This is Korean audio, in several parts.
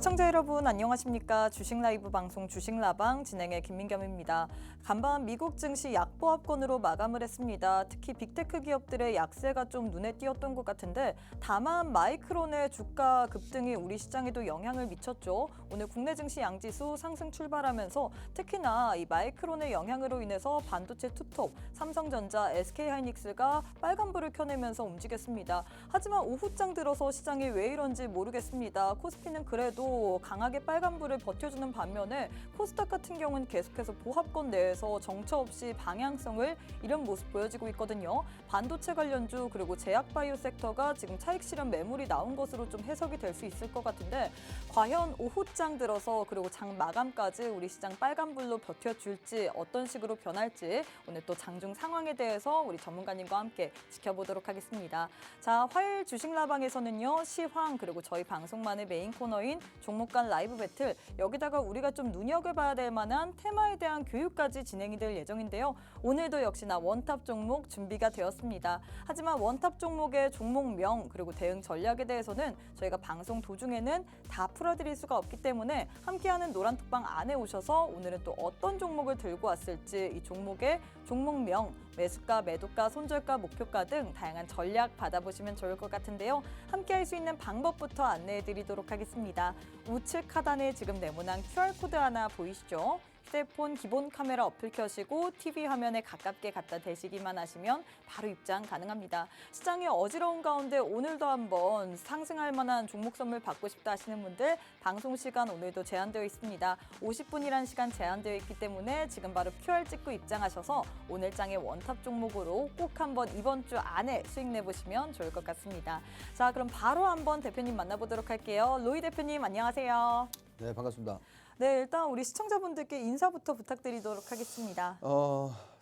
시청자 여러분 안녕하십니까? 주식 라이브 방송 주식라방 진행의 김민겸입니다. 간밤 미국 증시 약보합권으로 마감을 했습니다. 특히 빅테크 기업들의 약세가 좀 눈에 띄었던 것 같은데 다만 마이크론의 주가 급등이 우리 시장에도 영향을 미쳤죠. 오늘 국내 증시 양지수 상승 출발하면서 특히나 이 마이크론의 영향으로 인해서 반도체 투톱, 삼성전자, SK하이닉스가 빨간불을 켜내면서 움직였습니다. 하지만 오후장 들어서 시장이 왜 이런지 모르겠습니다. 코스피는 그래도 강하게 빨간불을 버텨주는 반면에 코스닥 같은 경우는 계속해서 보합권 내에서 정처 없이 방향성을 잃은 모습 보여지고 있거든요. 반도체 관련주 그리고 제약바이오 섹터가 지금 차익 실현 매물이 나온 것으로 좀 해석이 될 수 있을 것 같은데 과연 오후장 들어서 그리고 장 마감까지 우리 시장 빨간불로 버텨줄지 어떤 식으로 변할지 오늘 또 장중 상황에 대해서 우리 전문가님과 함께 지켜보도록 하겠습니다. 자, 화요일 주식라방에서는요. 시황 그리고 저희 방송만의 메인 코너인 종목 간 라이브 배틀 여기다가 우리가 좀 눈여겨봐야 될 만한 테마에 대한 교육까지 진행이 될 예정인데요. 오늘도 역시나 원탑 종목 준비가 되었습니다. 하지만 원탑 종목의 종목명 그리고 대응 전략에 대해서는 저희가 방송 도중에는 다 풀어드릴 수가 없기 때문에 함께하는 노란톡방 안에 오셔서 오늘은 또 어떤 종목을 들고 왔을지 이 종목의 종목명, 매수가, 매도가, 손절가, 목표가 등 다양한 전략 받아보시면 좋을 것 같은데요. 함께할 수 있는 방법부터 안내해드리도록 하겠습니다. 우측 하단에 지금 네모난 QR코드 하나 보이시죠? 휴대폰 기본 카메라 어플 켜시고 TV 화면에 가깝게 갖다 대시기만 하시면 바로 입장 가능합니다. 시장이 어지러운 가운데 오늘도 한번 상승할 만한 종목 선물 받고 싶다 하시는 분들 방송 시간 오늘도 제한되어 있습니다. 50분이라는 시간 제한되어 있기 때문에 지금 바로 QR 찍고 입장하셔서 오늘 장의 원탑 종목으로 꼭 한번 이번 주 안에 수익 내보시면 좋을 것 같습니다. 자, 그럼 바로 한번 대표님 만나보도록 할게요. 로이 대표님 안녕하세요. 네, 반갑습니다. 네, 일단 우리 시청자분들께 인사부터 부탁드리도록 하겠습니다.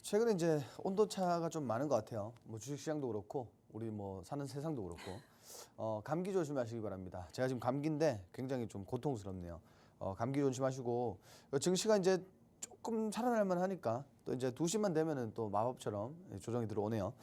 최근에 이제 온도차가 좀 많은 것 같아요. 뭐 주식시장도 그렇고 우리 뭐 사는 세상도 그렇고 감기 조심하시기 바랍니다. 제가 지금 감기인데 굉장히 좀 고통스럽네요. 감기 조심하시고 증시가 이제 조금 살아날 만하니까 또 이제 2시만 되면은 또 마법처럼 조정이 들어오네요.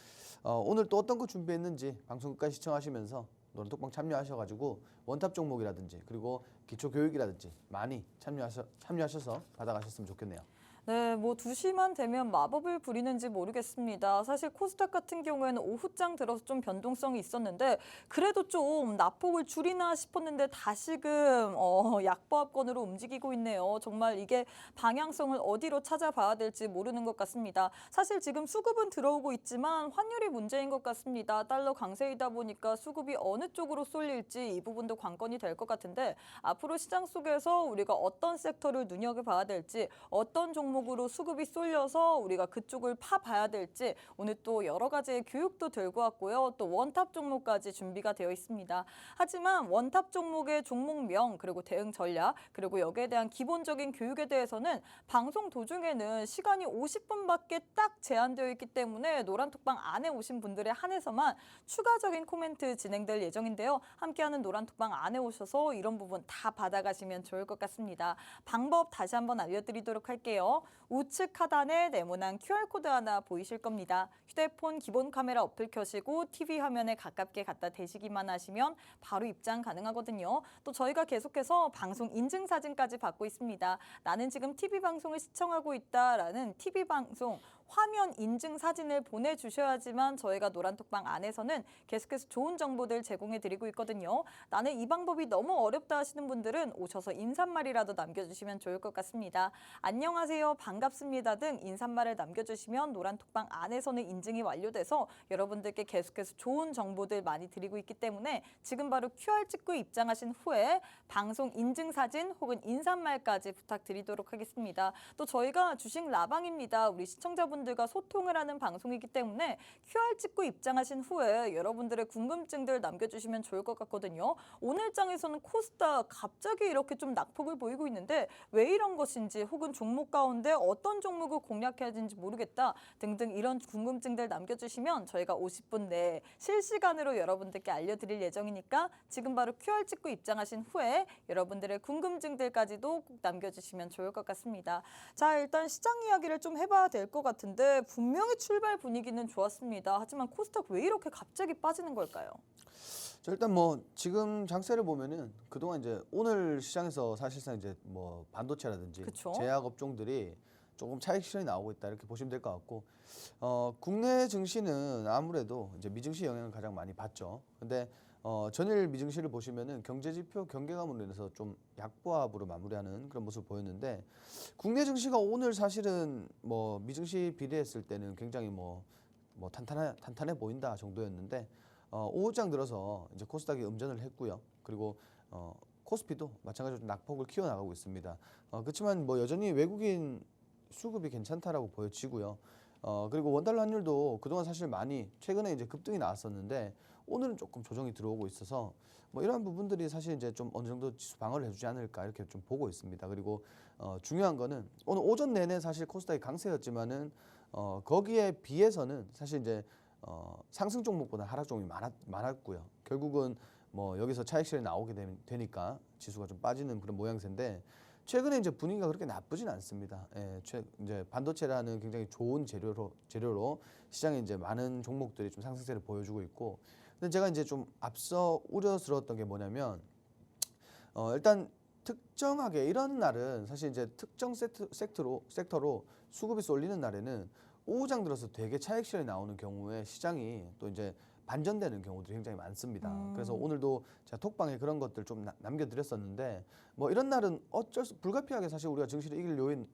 오늘 또 어떤 거 준비했는지 방송 끝까지 시청하시면서 노란톡방 참여하셔가지고 원탑 종목이라든지 그리고 기초 교육이라든지 많이 참여하셔서 받아가셨으면 좋겠네요. 네, 뭐 2시만 되면 마법을 부리는지 모르겠습니다. 사실 코스닥 같은 경우에는 오후장 들어서 좀 변동성이 있었는데 그래도 좀 낙폭을 줄이나 싶었는데 다시금 약보합권으로 움직이고 있네요. 정말 이게 방향성을 어디로 찾아봐야 될지 모르는 것 같습니다. 사실 지금 수급은 들어오고 있지만 환율이 문제인 것 같습니다. 달러 강세이다 보니까 수급이 어느 쪽으로 쏠릴지 이 부분도 관건이 될 것 같은데 앞으로 시장 속에서 우리가 어떤 섹터를 눈여겨봐야 될지 어떤 종목으로 수급이 쏠려서 우리가 그쪽을 파봐야 될지 오늘 또 여러 가지의 교육도 들고 왔고요. 또 원탑 종목까지 준비가 되어 있습니다. 하지만 원탑 종목의 종목명 그리고 대응 전략 그리고 여기에 대한 기본적인 교육에 대해서는 방송 도중에는 시간이 50분밖에 딱 제한되어 있기 때문에 노란톡방 안에 오신 분들에 한해서만 추가적인 코멘트 진행될 예정인데요. 함께하는 노란톡방 안에 오셔서 이런 부분 다 받아가시면 좋을 것 같습니다. 방법 다시 한번 알려드리도록 할게요. 우측 하단에 네모난 QR코드 하나 보이실 겁니다. 휴대폰 기본 카메라 어플 켜시고 TV 화면에 가깝게 갖다 대시기만 하시면 바로 입장 가능하거든요. 또 저희가 계속해서 방송 인증 사진까지 받고 있습니다. 나는 지금 TV 방송을 시청하고 있다라는 TV 방송 화면 인증 사진을 보내주셔야지만 저희가 노란톡방 안에서는 계속해서 좋은 정보들 제공해드리고 있거든요. 나는 이 방법이 너무 어렵다 하시는 분들은 오셔서 인사말이라도 남겨주시면 좋을 것 같습니다. 안녕하세요, 반갑습니다 등 인사말을 남겨주시면 노란톡방 안에서는 인증이 완료돼서 여러분들께 계속해서 좋은 정보들 많이 드리고 있기 때문에 지금 바로 QR 찍고 입장하신 후에 방송 인증 사진 혹은 인사말까지 부탁드리도록 하겠습니다. 또 저희가 주식 라방입니다. 우리 시청자분들과 소통을 하는 방송이기 때문에 QR 찍고 입장하신 후에 여러분들의 궁금증들 남겨주시면 좋을 것 같거든요. 오늘 장에서는 코스닥 갑자기 이렇게 좀 낙폭을 보이고 있는데 왜 이런 것인지 혹은 종목 가운데 어떤 종목을 공략해야 되는지 모르겠다 등등 이런 궁금증들 남겨주시면 저희가 50분 내에 실시간으로 여러분들께 알려드릴 예정이니까 지금 바로 QR 찍고 입장하신 후에 여러분들의 궁금증들까지도 꼭 남겨주시면 좋을 것 같습니다. 자, 일단 시장 이야기를 좀 해봐야 될 것 같은데 분명히 출발 분위기는 좋았습니다. 하지만 코스닥 왜 이렇게 갑자기 빠지는 걸까요? 저 일단 뭐 지금 장세를 보면은 그동안 이제 오늘 시장에서 사실상 이제 뭐 반도체라든지 그쵸? 제약 업종들이 조금 차익 실현이 나오고 있다 이렇게 보시면 될 것 같고 국내 증시는 아무래도 이제 미증시 영향을 가장 많이 받죠. 근데 전일 미증시를 보시면은 경제지표 경계감으로 인해서 좀 약보합으로 마무리하는 그런 모습을 보였는데 국내 증시가 오늘 사실은 뭐 미증시 비례했을 때는 굉장히 뭐 탄탄해 보인다 정도였는데 오후장 들어서 이제 코스닥이 음전을 했고요. 그리고 코스피도 마찬가지로 좀 낙폭을 키워나가고 있습니다. 그렇지만 뭐 여전히 외국인 수급이 괜찮다라고 보여지고요. 그리고 원달러 환율도 그동안 사실 많이 최근에 이제 급등이 나왔었는데 오늘은 조금 조정이 들어오고 있어서 뭐 이러한 부분들이 사실 이제 좀 어느 정도 지수 방어를 해주지 않을까 이렇게 좀 보고 있습니다. 그리고 중요한 거는 오늘 오전 내내 사실 코스닥이 강세였지만은 거기에 비해서는 사실 이제 상승 종목보다 하락 종목이 많았고요. 결국은 뭐 여기서 차익 실현이 나오게 되니까 지수가 좀 빠지는 그런 모양새인데 최근에 이제 분위기가 그렇게 나쁘진 않습니다. 예, 이제 반도체라는 굉장히 좋은 재료로 시장에 이제 많은 종목들이 좀 상승세를 보여주고 있고, 근데 제가 이제 좀 앞서 우려스러웠던 게 뭐냐면 일단 특정하게 이런 날은 사실 이제 특정 섹터로 수급이 쏠리는 날에는 오후장 들어서 되게 차익 실현이 나오는 경우에 시장이 또 이제 반전되는 경우들이 굉장히 많습니다. 그래서 오늘도 제가 톡방에 그런 것들 좀 남겨드렸었는데 뭐 이런 날은 불가피하게 사실 우리가 증시를 이길 요인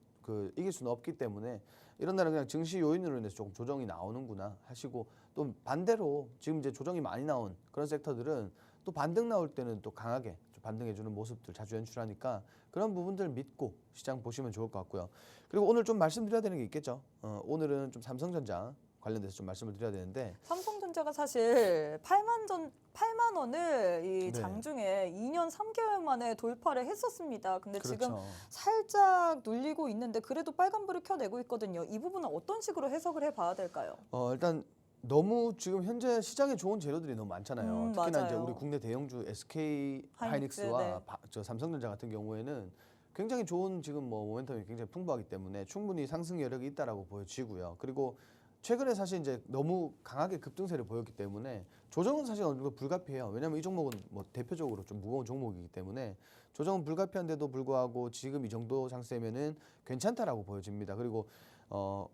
이길 수는 없기 때문에 이런 날은 그냥 증시 요인으로 인해서 조금 조정이 나오는구나 하시고, 또 반대로 지금 이제 조정이 많이 나온 그런 섹터들은 또 반등 나올 때는 또 강하게 좀 반등해주는 모습들 자주 연출하니까 그런 부분들 믿고 시장 보시면 좋을 것 같고요. 그리고 오늘 좀 말씀드려야 되는 게 있겠죠. 오늘은 좀 삼성전자 관련돼서 좀 말씀을 드려야 되는데 삼성전자가 사실 8만 원을 이 네. 장중에 2년 3개월 만에 돌파를 했었습니다. 근데 지금 그렇죠. 살짝 눌리고 있는데 그래도 빨간불을 켜내고 있거든요. 이 부분은 어떤 식으로 해석을 해봐야 될까요? 일단 너무 지금 현재 시장에 좋은 재료들이 너무 많잖아요. 특히나 이제 맞아요. 우리 국내 대형주 SK 하이닉스, 하이닉스와 네. 저 삼성전자 같은 경우에는 굉장히 좋은 지금 뭐 모멘텀이 굉장히 풍부하기 때문에 충분히 상승 여력이 있다라고 보여지고요. 그리고 최근에 사실 이제 너무 강하게 급등세를 보였기 때문에 조정은 사실 어느 정도 불가피해요. 왜냐하면 이 종목은 뭐 대표적으로 좀 무거운 종목이기 때문에 조정은 불가피한데도 불구하고 지금 이 정도 장세면은 괜찮다라고 보여집니다. 그리고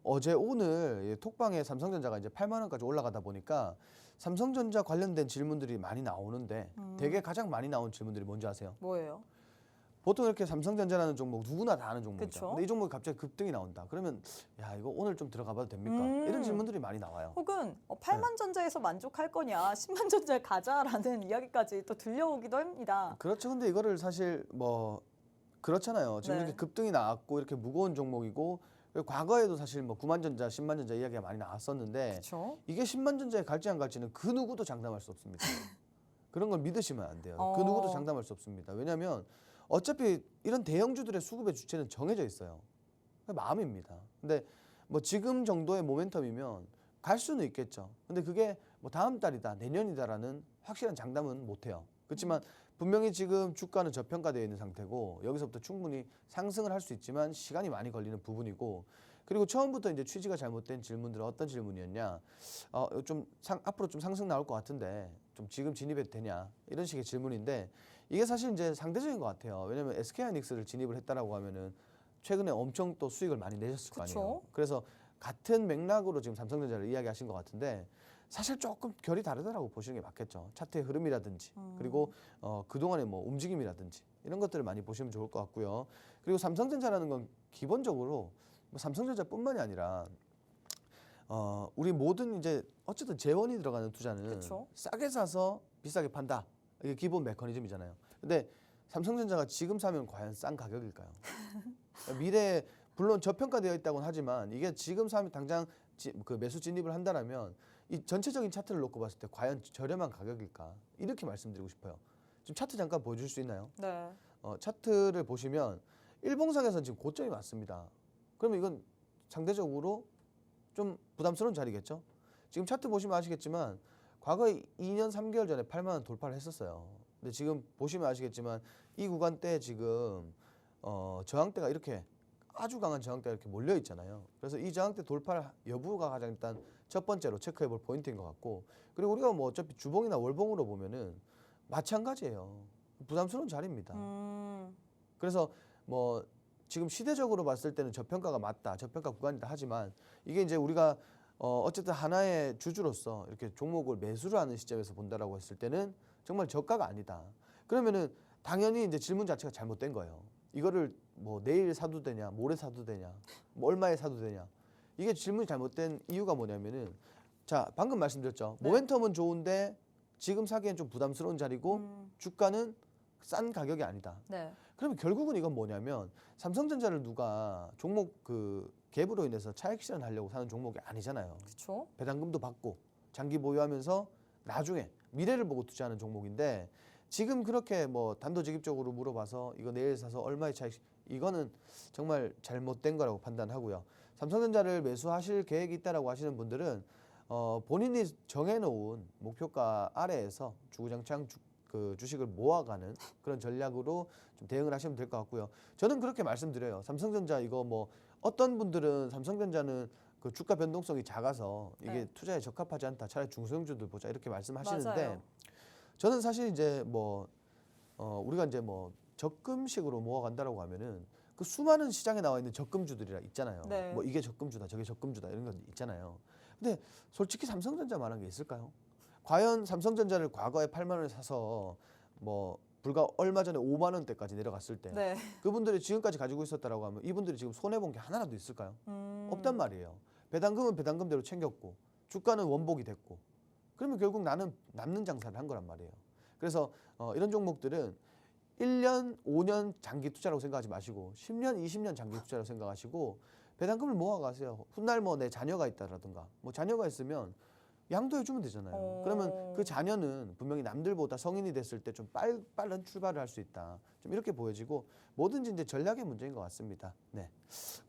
어제 오늘 톡방에 삼성전자가 이제 8만 원까지 올라가다 보니까 삼성전자 관련된 질문들이 많이 나오는데 되게 가장 많이 나온 질문들이 뭔지 아세요? 뭐예요? 보통 이렇게 삼성전자라는 종목 누구나 다 아는 종목이죠. 그쵸. 근데 이 종목이 갑자기 급등이 나온다. 그러면 야 이거 오늘 좀 들어가 봐도 됩니까? 이런 질문들이 많이 나와요. 혹은 8만 전자에서 만족할 거냐, 10만 전자에 가자라는 이야기까지 또 들려오기도 합니다. 그렇죠. 근데 이거를 사실 뭐 그렇잖아요. 지금 네. 이렇게 급등이 나왔고 이렇게 무거운 종목이고 과거에도 사실 뭐 9만 전자, 10만 전자 이야기가 많이 나왔었는데 그렇죠. 이게 10만 전자에 갈지 안 갈지는 그 누구도 장담할 수 없습니다. 그런 걸 믿으시면 안 돼요. 그 어. 누구도 장담할 수 없습니다. 왜냐하면 어차피 이런 대형주들의 수급의 주체는 정해져 있어요. 마음입니다. 근데 뭐 지금 정도의 모멘텀이면 갈 수는 있겠죠. 근데 그게 뭐 다음 달이다, 내년이다라는 확실한 장담은 못 해요. 그렇지만 분명히 지금 주가는 저평가되어 있는 상태고 여기서부터 충분히 상승을 할 수 있지만 시간이 많이 걸리는 부분이고, 그리고 처음부터 이제 취지가 잘못된 질문들은 어떤 질문이었냐, 앞으로 좀 상승 나올 것 같은데 좀 지금 진입해도 되냐 이런 식의 질문인데 이게 사실 이제 상대적인 것 같아요. 왜냐하면 SK하이닉스를 진입을 했다라고 하면은 최근에 엄청 또 수익을 많이 내셨을 거 아니에요. 그쵸. 그래서 같은 맥락으로 지금 삼성전자를 이야기하신 것 같은데 사실 조금 결이 다르다라고 보시는 게 맞겠죠. 차트의 흐름이라든지 그리고 그동안의 뭐 움직임이라든지 이런 것들을 많이 보시면 좋을 것 같고요. 그리고 삼성전자라는 건 기본적으로 뭐 삼성전자뿐만이 아니라 우리 모든 이제 어쨌든 재원이 들어가는 투자는 그쵸. 싸게 사서 비싸게 판다. 이게 기본 메커니즘이잖아요. 근데 삼성전자가 지금 사면 과연 싼 가격일까요? 미래에 물론 저평가되어 있다고는 하지만 이게 지금 사면 당장 그 매수 진입을 한다라면 이 전체적인 차트를 놓고 봤을 때 과연 저렴한 가격일까? 이렇게 말씀드리고 싶어요. 지금 차트 잠깐 보여줄 수 있나요? 네. 차트를 보시면 일봉상에서는 지금 고점이 맞습니다. 그러면 이건 상대적으로 좀 부담스러운 자리겠죠? 지금 차트 보시면 아시겠지만 과거에 2년 3개월 전에 8만 원 돌파를 했었어요. 근데 지금 보시면 아시겠지만 이 구간대 지금 저항대가 이렇게 아주 강한 저항대가 이렇게 몰려 있잖아요. 그래서 이 저항대 돌파 여부가 가장 일단 첫 번째로 체크해볼 포인트인 것 같고, 그리고 우리가 뭐 어차피 주봉이나 월봉으로 보면은 마찬가지예요. 부담스러운 자리입니다. 음. 그래서 뭐 지금 시대적으로 봤을 때는 저평가가 맞다, 저평가 구간이다 하지만 이게 이제 우리가 어쨌든 하나의 주주로서 이렇게 종목을 매수를 하는 시점에서 본다라고 했을 때는 정말 저가가 아니다. 그러면은 당연히 이제 질문 자체가 잘못된 거예요. 이거를 뭐 내일 사도 되냐, 모레 사도 되냐, 뭐 얼마에 사도 되냐. 이게 질문이 잘못된 이유가 뭐냐면은 자 방금 말씀드렸죠. 네. 모멘텀은 좋은데 지금 사기엔 좀 부담스러운 자리고 주가는 싼 가격이 아니다. 네. 그러면 결국은 이건 뭐냐면 삼성전자를 누가 종목 그 갭으로 인해서 차익 실현하려고 사는 종목이 아니잖아요. 그렇죠. 배당금도 받고 장기 보유하면서 나중에 미래를 보고 투자하는 종목인데 지금 그렇게 뭐 단도직입적으로 물어봐서 이거 내일 사서 얼마의 차익 이거는 정말 잘못된 거라고 판단하고요. 삼성전자를 매수하실 계획이 있다라고 하시는 분들은 본인이 정해놓은 목표가 아래에서 주구장창 그 주식을 모아가는 그런 전략으로 좀 대응을 하시면 될 것 같고요. 저는 그렇게 말씀드려요. 삼성전자 이거 뭐 어떤 분들은 삼성전자는 그 주가 변동성이 작아서 이게 네. 투자에 적합하지 않다. 차라리 중소형주들 보자 이렇게 말씀하시는데 맞아요. 저는 사실 이제 뭐 우리가 이제 뭐 적금식으로 모아간다라고 하면은 그 수많은 시장에 나와 있는 적금주들이라 있잖아요. 네. 뭐 이게 적금주다, 저게 적금주다 이런 건 있잖아요. 근데 솔직히 삼성전자만한 게 있을까요? 과연 삼성전자를 과거에 8만 원에 사서 뭐 불과 얼마 전에 5만 원대까지 내려갔을 때 네. 그분들이 지금까지 가지고 있었다라고 하면 이분들이 지금 손해 본 게 하나라도 있을까요? 없단 말이에요. 배당금은 배당금대로 챙겼고 주가는 원복이 됐고 그러면 결국 나는 남는 장사를 한 거란 말이에요. 그래서 이런 종목들은 1년, 5년 장기 투자라고 생각하지 마시고 10년, 20년 장기 투자라고 생각하시고 배당금을 모아가세요. 훗날 뭐 내 자녀가 있다라든가 뭐 자녀가 있으면 양도해주면 되잖아요. 그러면 그 자녀는 분명히 남들보다 성인이 됐을 때 좀 빠른 출발을 할 수 있다. 좀 이렇게 보여지고 뭐든지 이제 전략의 문제인 것 같습니다. 네,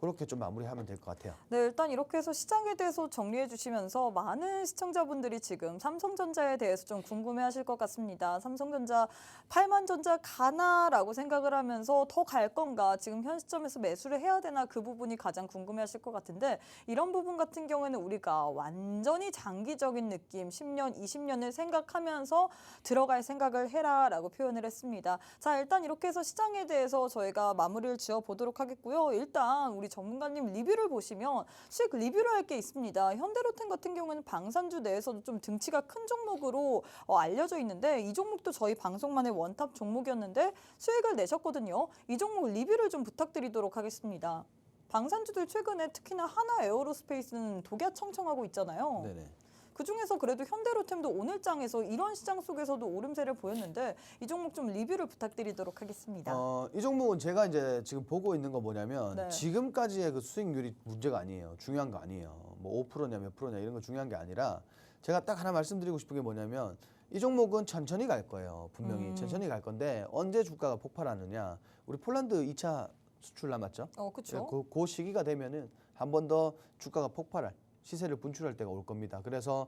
그렇게 좀 마무리하면 될 것 같아요. 네, 일단 이렇게 해서 시장에 대해서 정리해 주시면서 많은 시청자분들이 지금 삼성전자에 대해서 좀 궁금해하실 것 같습니다. 삼성전자 8만 전자 가나라고 생각을 하면서 더 갈 건가, 지금 현 시점에서 매수를 해야 되나 그 부분이 가장 궁금해하실 것 같은데 이런 부분 같은 경우에는 우리가 완전히 장기적인 느낌, 10년, 20년을 생각하면서 들어갈 생각을 해라라고 표현을 했습니다. 자, 일단 이렇게 해서 시장에 대해서 저희가 마무리를 지어 보도록 하겠고요. 일단 우리 전문가님 리뷰를 보시면 수익 리뷰를 할 게 있습니다. 현대로템 같은 경우는 방산주 내에서도 좀 등치가 큰 종목으로 알려져 있는데 이 종목도 저희 방송만의 원탑 종목이었는데 수익을 내셨거든요. 이 종목 리뷰를 좀 부탁드리도록 하겠습니다. 방산주들 최근에 특히나 하나 에어로스페이스는 독야청청하고 있잖아요. 네네. 그중에서 그래도 현대로템도 오늘 장에서 이런 시장 속에서도 오름세를 보였는데 이 종목 좀 리뷰를 부탁드리도록 하겠습니다. 이 종목은 제가 이제 지금 보고 있는 건 뭐냐면 네. 지금까지의 그 수익률이 문제가 아니에요. 중요한 거 아니에요. 뭐 5%냐 몇 프로냐 이런 거 중요한 게 아니라 제가 딱 하나 말씀드리고 싶은 게 뭐냐면 이 종목은 천천히 갈 거예요. 분명히 천천히 갈 건데 언제 주가가 폭발하느냐. 우리 폴란드 2차 수출 남았죠. 그렇죠. 그 시기가 되면은 한 번 더 주가가 폭발할 시세를 분출할 때가 올 겁니다. 그래서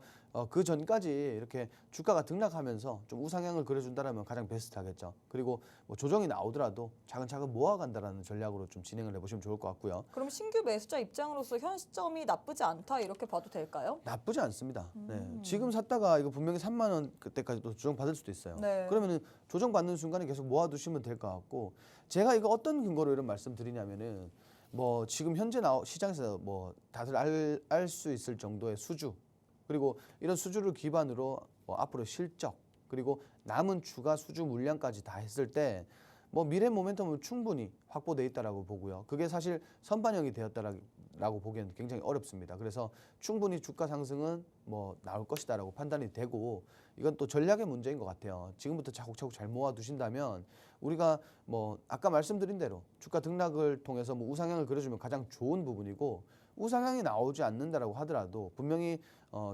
그 전까지 이렇게 주가가 등락하면서 좀 우상향을 그려준다라면 가장 베스트하겠죠. 그리고 뭐 조정이 나오더라도 차근차근 모아간다라는 전략으로 좀 진행을 해보시면 좋을 것 같고요. 그럼 신규 매수자 입장으로서 현 시점이 나쁘지 않다 이렇게 봐도 될까요? 나쁘지 않습니다. 네. 지금 샀다가 이거 분명히 3만 원 그때까지도 조정 받을 수도 있어요. 네. 그러면은 조정 받는 순간에 계속 모아두시면 될 것 같고 제가 이거 어떤 근거로 이런 말씀 드리냐면은 뭐 지금 현재 시장에서 뭐 다들 알 수 있을 정도의 수주 그리고 이런 수주를 기반으로 뭐 앞으로 실적 그리고 남은 추가 수주 물량까지 다 했을 때 뭐 미래 모멘텀은 충분히 확보돼 있다라고 보고요. 그게 사실 선반영이 되었다라고 보기에는 굉장히 어렵습니다. 그래서 충분히 주가 상승은 뭐 나올 것이다라고 판단이 되고 이건 또 전략의 문제인 것 같아요. 지금부터 차곡차곡 잘 모아두신다면 우리가 뭐 아까 말씀드린 대로 주가 등락을 통해서 뭐 우상향을 그려주면 가장 좋은 부분이고 우상향이 나오지 않는다라고 하더라도 분명히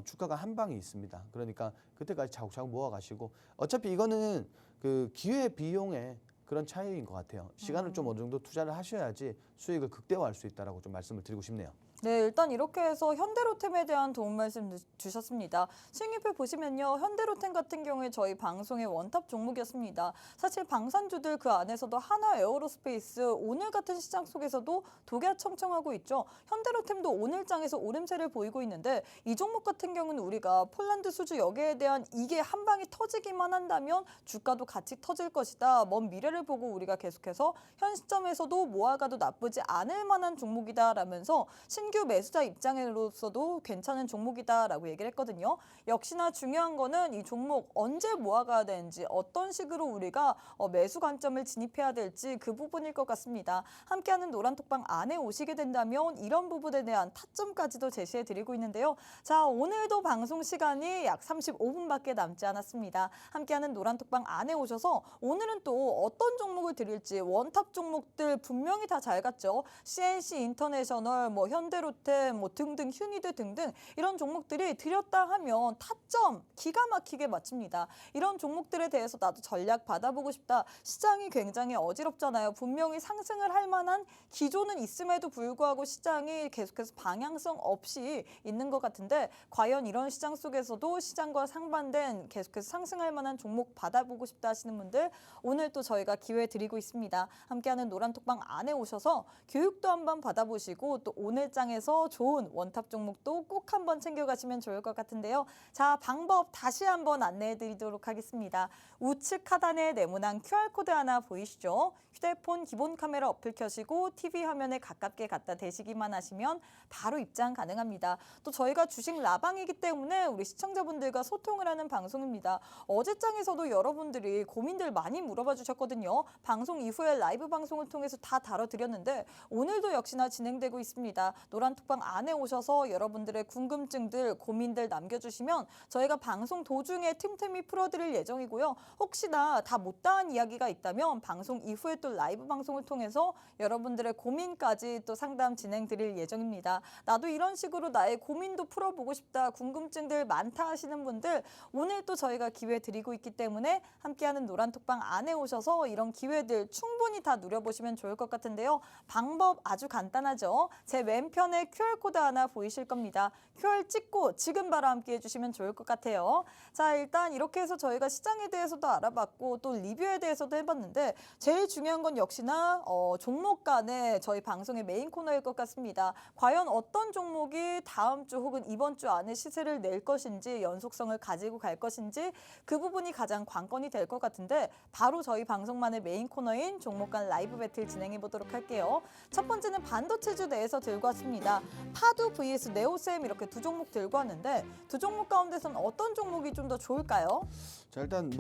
주가가 한 방이 있습니다. 그러니까 그때까지 차곡차곡 모아가시고 어차피 이거는 그 기회 비용의 그런 차이인 것 같아요. 시간을 좀 어느 정도 투자를 하셔야지 수익을 극대화할 수 있다라고 좀 말씀을 드리고 싶네요. 네, 일단 이렇게 해서 현대로템에 대한 도움 말씀 주셨습니다. 실립해 보시면요, 현대로템 같은 경우에 저희 방송의 원탑 종목이었습니다. 사실 방산주들 그 안에서도 하나 에어로스페이스, 오늘 같은 시장 속에서도 독야청청하고 있죠. 현대로템도 오늘장에서 오름세를 보이고 있는데 이 종목 같은 경우는 우리가 폴란드 수주 여기에 대한 이게 한 방이 터지기만 한다면 주가도 같이 터질 것이다. 먼 미래를 보고 우리가 계속해서 현 시점에서도 모아가도 나쁘지 않을 만한 종목이다라면서 신규 매수자 입장으로서도 괜찮은 종목이다라고 얘기를 했거든요. 역시나 중요한 거는 이 종목 언제 모아가야 되는지 어떤 식으로 우리가 매수 관점을 진입해야 될지 그 부분일 것 같습니다. 함께하는 노란톡방 안에 오시게 된다면 이런 부분에 대한 타점까지도 제시해 드리고 있는데요. 자, 오늘도 방송 시간이 약 35분밖에 남지 않았습니다. 함께하는 노란톡방 안에 오셔서 오늘은 또 어떤 종목을 드릴지 원탑 종목들 분명히 다 잘 갔죠. CNC 인터내셔널, 현대로템, 등등 휴니드 등등 이런 종목들이 드렸다 하면 타점 기가 막히게 맞춥니다. 이런 종목들에 대해서 나도 전략 받아보고 싶다. 시장이 굉장히 어지럽잖아요. 분명히 상승을 할 만한 기조는 있음에도 불구하고 시장이 계속해서 방향성 없이 있는 것 같은데 과연 이런 시장 속에서도 시장과 상반된 계속해서 상승할 만한 종목 받아보고 싶다 하시는 분들 오늘 또 저희가 기회 드리고 있습니다. 함께하는 노란톡방 안에 오셔서 교육도 한번 받아보시고 또 오늘장에서 좋은 원탑 종목도 꼭 한번 챙겨가시면 좋을 것 같은데요. 자, 방법 다시 한번 안내해 드리도록 하겠습니다. 우측 하단에 네모난 QR코드 하나 보이시죠? 휴대폰 기본 카메라 어플 켜시고 TV 화면에 가깝게 갖다 대시기만 하시면 바로 입장 가능합니다. 또 저희가 주식 라방이기 때문에 우리 시청자분들과 소통을 하는 방송입니다. 어제장에서도 여러분들이 고민들 많이 물어봐 주셨거든요. 방송 이후에 라이브 방송을 통해서 다 다뤄드렸는데 오늘도 역시나 진행되고 있습니다. 노란톡방 안에 오셔서 여러분들의 궁금증들, 고민들 남겨주시면 저희가 방송 도중에 틈틈이 풀어드릴 예정이고요. 혹시나 다 못다한 이야기가 있다면 방송 이후에 또 라이브 방송을 통해서 여러분들의 고민까지 또 상담 진행드릴 예정입니다. 나도 이런 식으로 나의 고민도 풀어보고 싶다, 궁금증들 많다 하시는 분들 오늘 또 저희가 기회 드리고 있기 때문에 함께하는 노란톡방 안에 오셔서 이런 기회들 충분히 다 누려보시면 좋을 것 같은데요. 방법 아주 간단하죠. 제 왼편에 QR코드 하나 보이실 겁니다. QR 찍고 지금 바로 함께 해주시면 좋을 것 같아요. 자, 일단 이렇게 해서 저희가 시장에 대해서도 알아봤고 또 리뷰에 대해서도 해봤는데 제일 중요한 건 역시나 종목 간의 저희 방송의 메인 코너일 것 같습니다. 과연 어떤 종목이 다음 주 혹은 이번 주 안에 시세를 낼 것인지 연속성을 가지고 갈 것인지 그 부분이 가장 관건이 될 것 같은데 바로 저희 방송만의 메인 코너인 종목 간 라이브 배틀 진행해 보도록 할게요. 첫 번째는 반도체주 내에서 들고 왔습니다. 파두 vs 네오셈 이렇게 두 종목 들고 왔는데 두 종목 가운데서는 어떤 종목이 좀 더 좋을까요? 자, 일단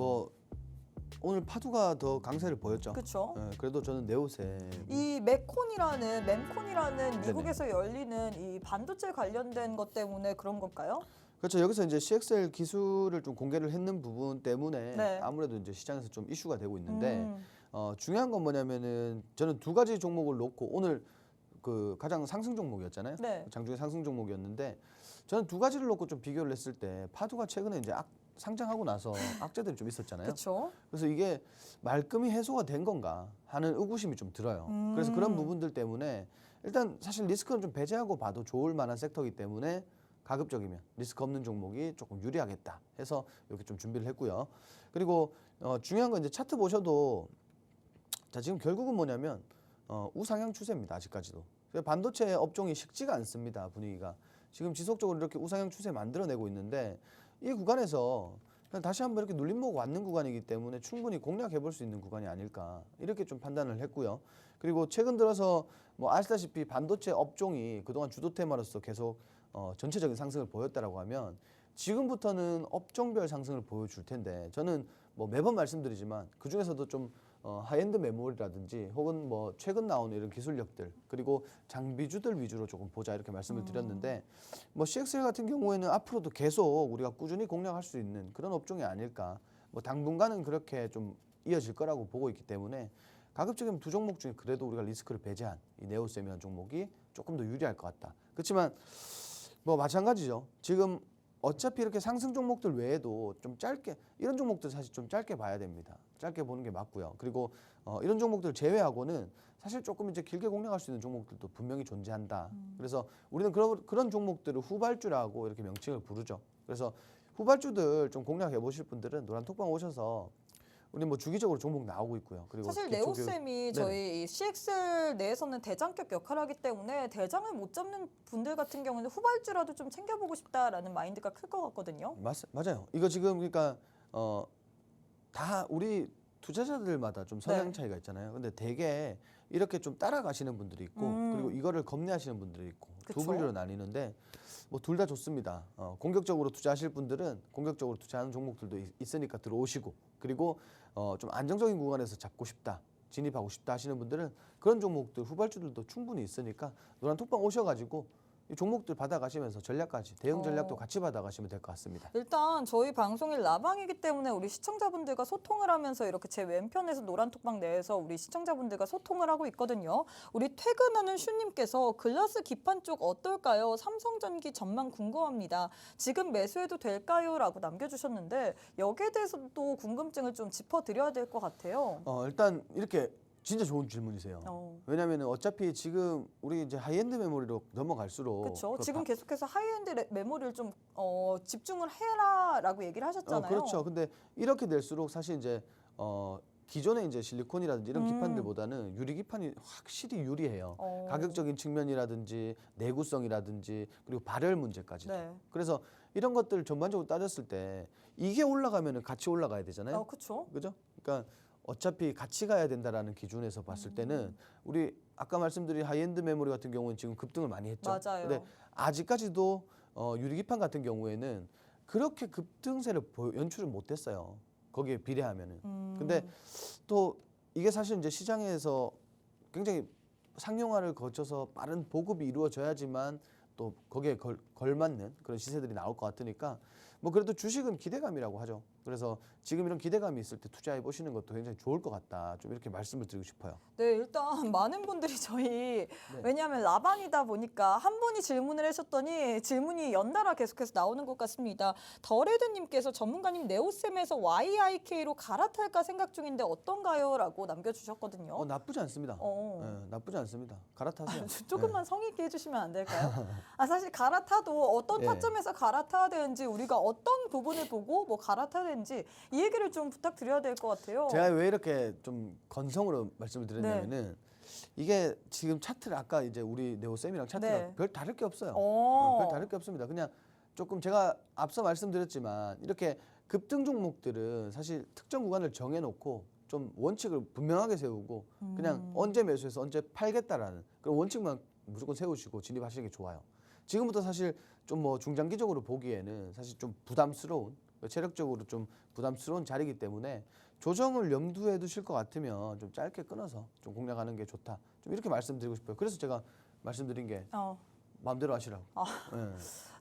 오늘 파두가 더 강세를 보였죠. 그렇죠. 그래도 저는 네오셈. 이 멤콘이라는 미국에서 열리는 이 반도체 관련된 것 때문에 그런 걸까요? 그렇죠. 여기서 이제 CXL 기술을 좀 공개를 했는 부분 때문에 네. 아무래도 이제 시장에서 좀 이슈가 되고 있는데 중요한 건 뭐냐면은 저는 두 가지 종목을 놓고 오늘 그 가장 상승 종목이었잖아요. 네. 장중에 상승 종목이었는데 저는 두 가지를 놓고 좀 비교를 했을 때 파두가 최근에 이제 상장하고 나서 악재들이 좀 있었잖아요. 그렇죠. 그래서 이게 말끔히 해소가 된 건가 하는 의구심이 좀 들어요. 그래서 그런 부분들 때문에 일단 사실 리스크는 좀 배제하고 봐도 좋을 만한 섹터이기 때문에 가급적이면 리스크 없는 종목이 조금 유리하겠다 해서 이렇게 좀 준비를 했고요. 그리고 중요한 건 이제 차트 보셔도 자 지금 결국은 뭐냐면 우상향 추세입니다. 아직까지도. 반도체 업종이 식지가 않습니다. 분위기가. 지금 지속적으로 이렇게 우상향 추세 만들어내고 있는데 이 구간에서 그냥 다시 한번 이렇게 눌림목 왔는 구간이기 때문에 충분히 공략해 볼 수 있는 구간이 아닐까 이렇게 좀 판단을 했고요. 그리고 최근 들어서 아시다시피 반도체 업종이 그동안 주도 테마로서 계속 전체적인 상승을 보였다라고 하면 지금부터는 업종별 상승을 보여줄 텐데 저는 매번 말씀드리지만 그 중에서도 좀 하이엔드 메모리라든지 혹은 최근 나오는 이런 기술력들 그리고 장비주들 위주로 조금 보자 이렇게 말씀을 드렸는데 CXL 같은 경우에는 앞으로도 계속 우리가 꾸준히 공략할 수 있는 그런 업종이 아닐까 당분간은 그렇게 좀 이어질 거라고 보고 있기 때문에 가급적이면 두 종목 중에 그래도 우리가 리스크를 배제한 이 네오셈이라는 종목이 조금 더 유리할 것 같다. 그렇지만 마찬가지죠. 지금 어차피 이렇게 상승 종목들 외에도 좀 짧게 이런 종목들 사실 좀 짧게 봐야 됩니다. 짧게 보는 게 맞고요. 그리고 이런 종목들 제외하고는 사실 조금 이제 길게 공략할 수 있는 종목들도 분명히 존재한다. 그래서 우리는 그런 종목들을 후발주라고 이렇게 명칭을 부르죠. 그래서 후발주들 좀 공략해 보실 분들은 노란톡방 오셔서 우리 뭐 주기적으로 종목 나오고 있고요. 그리고 사실 기초 교육- 네오쌤이 네네. 저희 이 CXL 내에서는 대장격 역할을 하기 때문에 대장을 못 잡는 분들 같은 경우는 후발주라도 좀 챙겨보고 싶다라는 마인드가 클 것 같거든요. 맞아요. 이거 지금 그러니까 다 우리 투자자들마다 좀 성향 네. 차이가 있잖아요. 근데 대개 이렇게 좀 따라가시는 분들이 있고 그리고 이거를 겁내하시는 분들이 있고 두 그쵸. 분류로 나뉘는데 뭐 둘 다 좋습니다. 공격적으로 투자하실 분들은 공격적으로 투자하는 종목들도 있으니까 들어오시고 그리고 좀 안정적인 구간에서 잡고 싶다. 진입하고 싶다 하시는 분들은 그런 종목들 후발주들도 충분히 있으니까 노란 톡방 오셔가지고 이 종목들 받아가시면서 전략까지 대응 전략도 같이 받아가시면 될 것 같습니다. 일단 저희 방송이 라방이기 때문에 우리 시청자분들과 소통을 하면서 이렇게 제 왼편에서 노란톡방 내에서 우리 시청자분들과 소통을 하고 있거든요. 우리 퇴근하는 슈님께서 글라스 기판 쪽 어떨까요? 삼성전기 전망 궁금합니다. 지금 매수해도 될까요? 라고 남겨주셨는데 여기에 대해서도 궁금증을 좀 짚어드려야 될 것 같아요. 일단 이렇게 진짜 좋은 질문이세요. 왜냐하면 어차피 지금 우리 이제 하이엔드 메모리로 넘어갈수록 그렇죠. 그 지금 계속해서 하이엔드 메모리를 좀 집중을 해라라고 얘기를 하셨잖아요. 그렇죠. 근데 이렇게 될수록 사실 이제 기존의 이제 실리콘이라든지 이런 기판들보다는 유리 기판이 확실히 유리해요. 가격적인 측면이라든지 내구성이라든지 그리고 발열 문제까지도. 네. 그래서 이런 것들 전반적으로 따졌을 때 이게 올라가면은 같이 올라가야 되잖아요. 그렇죠. 그죠? 그러니까 어차피 같이 가야 된다라는 기준에서 봤을 때는 우리 아까 말씀드린 하이엔드 메모리 같은 경우는 지금 급등을 많이 했죠. 맞아요. 근데 아직까지도 유리기판 같은 경우에는 그렇게 급등세를 연출을 못했어요. 거기에 비례하면은. 근데 또 이게 사실 이제 시장에서 굉장히 상용화를 거쳐서 빠른 보급이 이루어져야지만 또 거기에 걸맞는 그런 시세들이 나올 것 같으니까 뭐 그래도 주식은 기대감이라고 하죠. 그래서 지금 이런 기대감이 있을 때 투자해 보시는 것도 굉장히 좋을 것 같다. 좀 이렇게 말씀을 드리고 싶어요. 네, 일단 많은 분들이 왜냐하면 라반이다 보니까 한 분이 질문을 하셨더니 질문이 연달아 계속해서 나오는 것 같습니다. 더레드님께서 전문가님 네오셈에서 YIK로 갈아탈까 생각 중인데 어떤가요? 라고 남겨주셨거든요. 나쁘지 않습니다. 나쁘지 않습니다. 갈아타세요. 조금만 성의 있게 해주시면 안 될까요? 사실 갈아타도 어떤 타점에서 갈아타야 되는지 우리가 어떤 부분을 보고 뭐 갈아타야 되는지 이 얘기를 좀 부탁드려야 될 것 같아요. 제가 왜 이렇게 좀 건성으로 말씀을 드렸냐면은 이게 지금 차트를 아까 이제 우리 네오쌤이랑 차트랑 별 다를 게 없어요. 별 다를 게 없습니다. 그냥 조금 제가 앞서 말씀드렸지만 이렇게 급등 종목들은 사실 특정 구간을 정해놓고 좀 원칙을 분명하게 세우고 그냥 언제 매수해서 언제 팔겠다라는 그런 원칙만 무조건 세우시고 진입하시는 게 좋아요. 지금부터 사실 좀 뭐 중장기적으로 보기에는 사실 좀 부담스러운 체력적으로 좀 부담스러운 자리이기 때문에 조정을 염두에 두실 것 같으면 좀 짧게 끊어서 좀 공략하는 게 좋다. 좀 이렇게 말씀드리고 싶어요. 그래서 제가 말씀드린 게 마음대로 하시라고.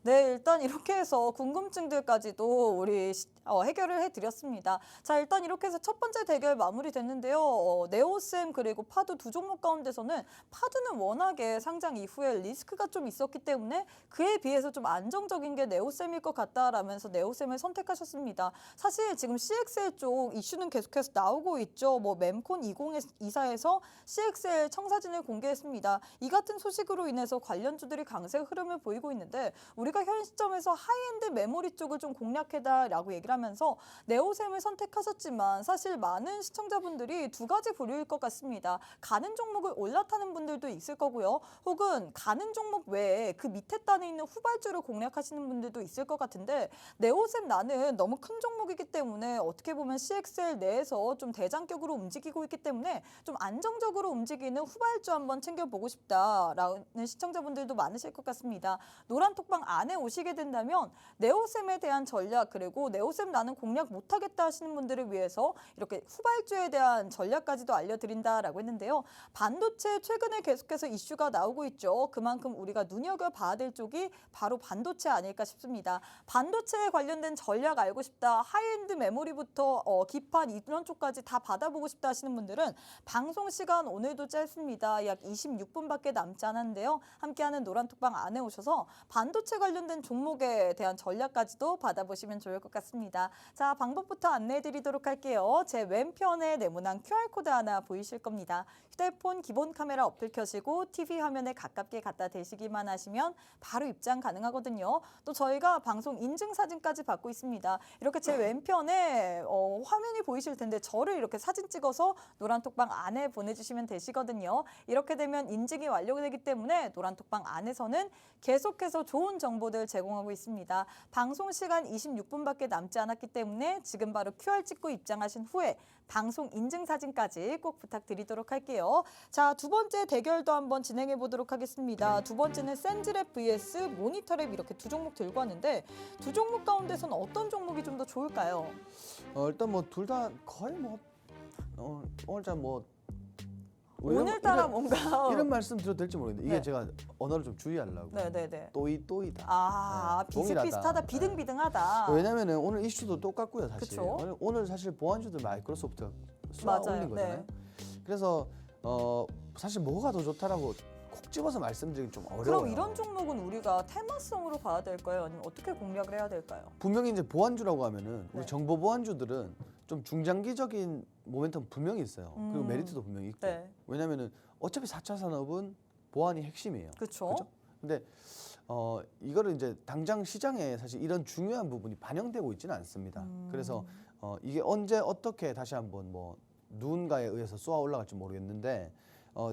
네, 일단 이렇게 해서 궁금증들까지도 우리 해결을 해드렸습니다. 자, 일단 이렇게 해서 첫 번째 대결 마무리됐는데요. 네오셈 그리고 파두 두 종목 가운데서는 파두는 워낙에 상장 이후에 리스크가 좀 있었기 때문에 그에 비해서 좀 안정적인 게 네오셈일 것 같다라면서 네오셈을 선택하셨습니다. 사실 지금 CXL 쪽 이슈는 계속해서 나오고 있죠. 뭐 mem콘 2024에서 CXL 청사진을 공개했습니다. 이 같은 소식으로 인해서 관련주들이 강세 흐름을 보이고 있는데 우리가 현 시점에서 하이엔드 메모리 쪽을 좀 공략해다라고 얘기를 하면서 네오셈을 선택하셨지만 사실 많은 시청자분들이 두 가지 부류일 것 같습니다. 가는 종목을 올라타는 분들도 있을 거고요. 혹은 가는 종목 외에 그 밑에 단에 있는 후발주를 공략하시는 분들도 있을 것 같은데 네오셈 나는 너무 큰 종목이기 때문에 어떻게 보면 CXL 내에서 좀 대장격으로 움직이고 있기 때문에 좀 안정적으로 움직이는 후발주 한번 챙겨보고 싶다라는 시청자분들도 많으실 것 같습니다. 노란 톡방 안에 오시게 된다면 네오셈에 대한 전략 그리고 네오셈 나는 공략 못하겠다 하시는 분들을 위해서 이렇게 후발주에 대한 전략까지도 알려드린다라고 했는데요. 반도체 최근에 계속해서 이슈가 나오고 있죠. 그만큼 우리가 눈여겨봐야 될 쪽이 바로 반도체 아닐까 싶습니다. 반도체에 관련된 전략 알고 싶다. 하이엔드 메모리부터 기판 이런 쪽까지 다 받아보고 싶다 하시는 분들은 방송 시간 오늘도 짧습니다. 약 26분밖에 남지 않았는데요. 함께하는 노란 톡방 안에 오셔서 반도체 관련 관련된 종목에 대한 전략까지도 받아보시면 좋을 것 같습니다. 자, 방법부터 안내해드리도록 할게요. 제 왼편에 네모난 QR코드 하나 보이실 겁니다. 휴대폰 기본 카메라 어플 켜시고 TV 화면에 가깝게 갖다 대시기만 하시면 바로 입장 가능하거든요. 또 저희가 방송 인증 사진까지 받고 있습니다. 이렇게 제 왼편에 화면이 보이실 텐데 저를 이렇게 사진 찍어서 노란톡방 안에 보내주시면 되시거든요. 이렇게 되면 인증이 완료되기 때문에 노란톡방 안에서는 계속해서 좋은 정보들 제공하고 있습니다. 방송 시간 26분밖에 남지 않았기 때문에 지금 바로 QR 찍고 입장하신 후에 방송 인증 사진까지 꼭 부탁드리도록 할게요. 자, 두 번째 대결도 한번 진행해 보도록 하겠습니다. 두 번째는 센즈랩 vs 모니터랩 이렇게 두 종목 들고 왔는데 두 종목 가운데서는 어떤 종목이 좀 더 좋을까요? 일단 뭐 둘 다 거의 뭐 오늘자 뭐 오늘따라 뭔가 이런 말씀 드려도 될지 모르겠는데 이게 네. 제가 언어를 좀 주의하려고 네네네. 또이다. 아, 네, 동일하다. 비슷비슷하다, 비등비등하다. 왜냐면은 오늘 이슈도 똑같고요, 사실. 그쵸? 오늘 사실 보안주들 마이크로소프트가 쏘아 맞아요. 올린 거잖아요. 네. 그래서 사실 뭐가 더 좋다라고 콕 집어서 말씀드리기 좀 어려워요. 그럼 이런 종목은 우리가 테마성으로 봐야 될까요? 아니면 어떻게 공략을 해야 될까요? 분명히 이제 보안주라고 하면은 네. 우리 정보 보안주들은 좀 중장기적인 모멘텀 분명히 있어요. 그리고 메리트도 분명히 있고. 네. 왜냐면은 어차피 4차 산업은 보안이 핵심이에요. 그렇죠. 그죠? 근데 이거를 이제 당장 시장에 사실 이런 중요한 부분이 반영되고 있지는 않습니다. 그래서 이게 언제 어떻게 다시 한번 뭐 누군가에 의해서 쏘아 올라갈지 모르겠는데